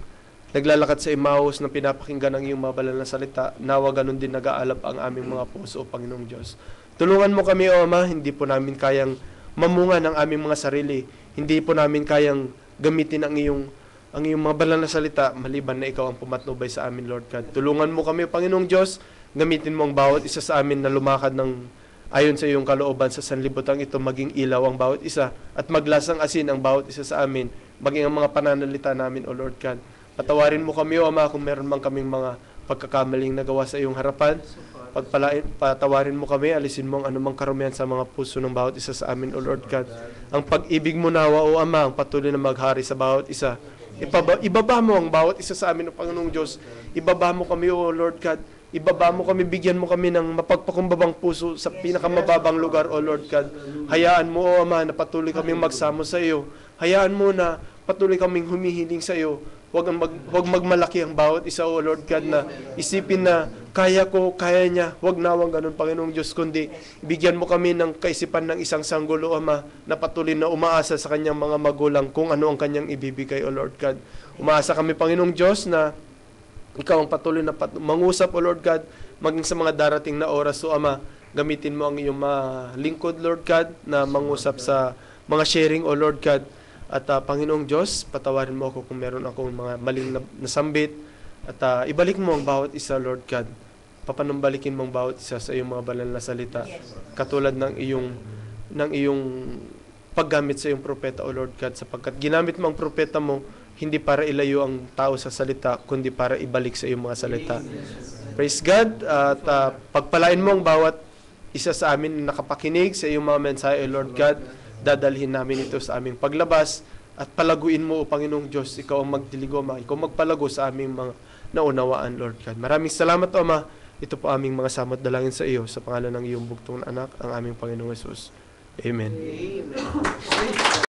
naglalakad sa Emmaus na pinapakinggan ang iyong mga banal na salita, nawa ganun din nag-aalab ang aming mga puso, O Panginoong Diyos. Tulungan mo kami, O Ama, hindi po namin kayang mamunga ng aming mga sarili. Hindi po namin kayang gamitin ang iyong mga banal na salita maliban na ikaw ang pumatnubay sa amin, Lord God. Tulungan mo kami, Panginoong Diyos. Gamitin mo ang bawat isa sa amin na lumakad ng ayon sa iyong kalooban sa sanlibutan ito, maging ilaw ang bawat isa at maglasang asin ang bawat isa sa amin, maging ang mga pananalita namin, O Lord God. Patawarin mo kami, O Ama, kung meron mang kaming mga pagkakamaling nagawa sa iyong harapan. Patawarin mo kami, alisin mo ang anumang karumihan sa mga puso ng bawat isa sa amin, O Lord God. Ang pag-ibig mo nawa, O Ama, ang patuloy na maghari sa bawat isa. Ibaba mo ang bawat isa sa amin, O Panginoong Diyos. Ibaba mo kami, O Lord God. Ibaba mo kami, bigyan mo kami ng mapagpakumbabang puso sa pinakamababang lugar, O Lord God. Hayaan mo, O Ama, na patuloy kaming magsamo sa iyo. Hayaan mo na patuloy kaming humihiling sa iyo. Huwag magmalaki ang bawat isa, O Lord God, na isipin na kaya ko, kaya niya. Huwag nawang ganun, Panginoong Diyos, kundi bigyan mo kami ng kaisipan ng isang sanggol, O Ama, na patuloy na umaasa sa kanyang mga magulang kung ano ang kanyang ibibigay, O Lord God. Umaasa kami, Panginoong Diyos, na ikaw ang patuloy na mangusap, O Lord God, maging sa mga darating na oras, O Ama. Gamitin mo ang iyong mga lingkod, Lord God, na mangusap sa mga sharing, O Lord God. At Panginoong Diyos, patawarin mo ako kung meron akong mga maling nasambit. At ibalik mo ang bawat isa, Lord God. Papanumbalikin mo ang bawat isa sa iyong mga banal na salita. Katulad ng iyong paggamit sa iyong propeta, O Lord God. Sapagkat ginamit mo ang propeta mo, hindi para ilayo ang tao sa salita, kundi para ibalik sa iyong mga salita. Praise God. At pagpalain mo ang bawat isa sa amin na nakapakinig sa iyong mga mensahe, O Lord God. Dadalhin namin ito sa aming paglabas at palaguin mo, O Panginoong Diyos. Ikaw ang magdiligo, Ama. Ikaw magpalago sa aming mga naunawaan, Lord God. Maraming salamat, O Ama. Ito po aming mga samot dalangin sa iyo sa pangalan ng iyong bugtong na anak, ang aming Panginoong Hesus. Amen. Amen.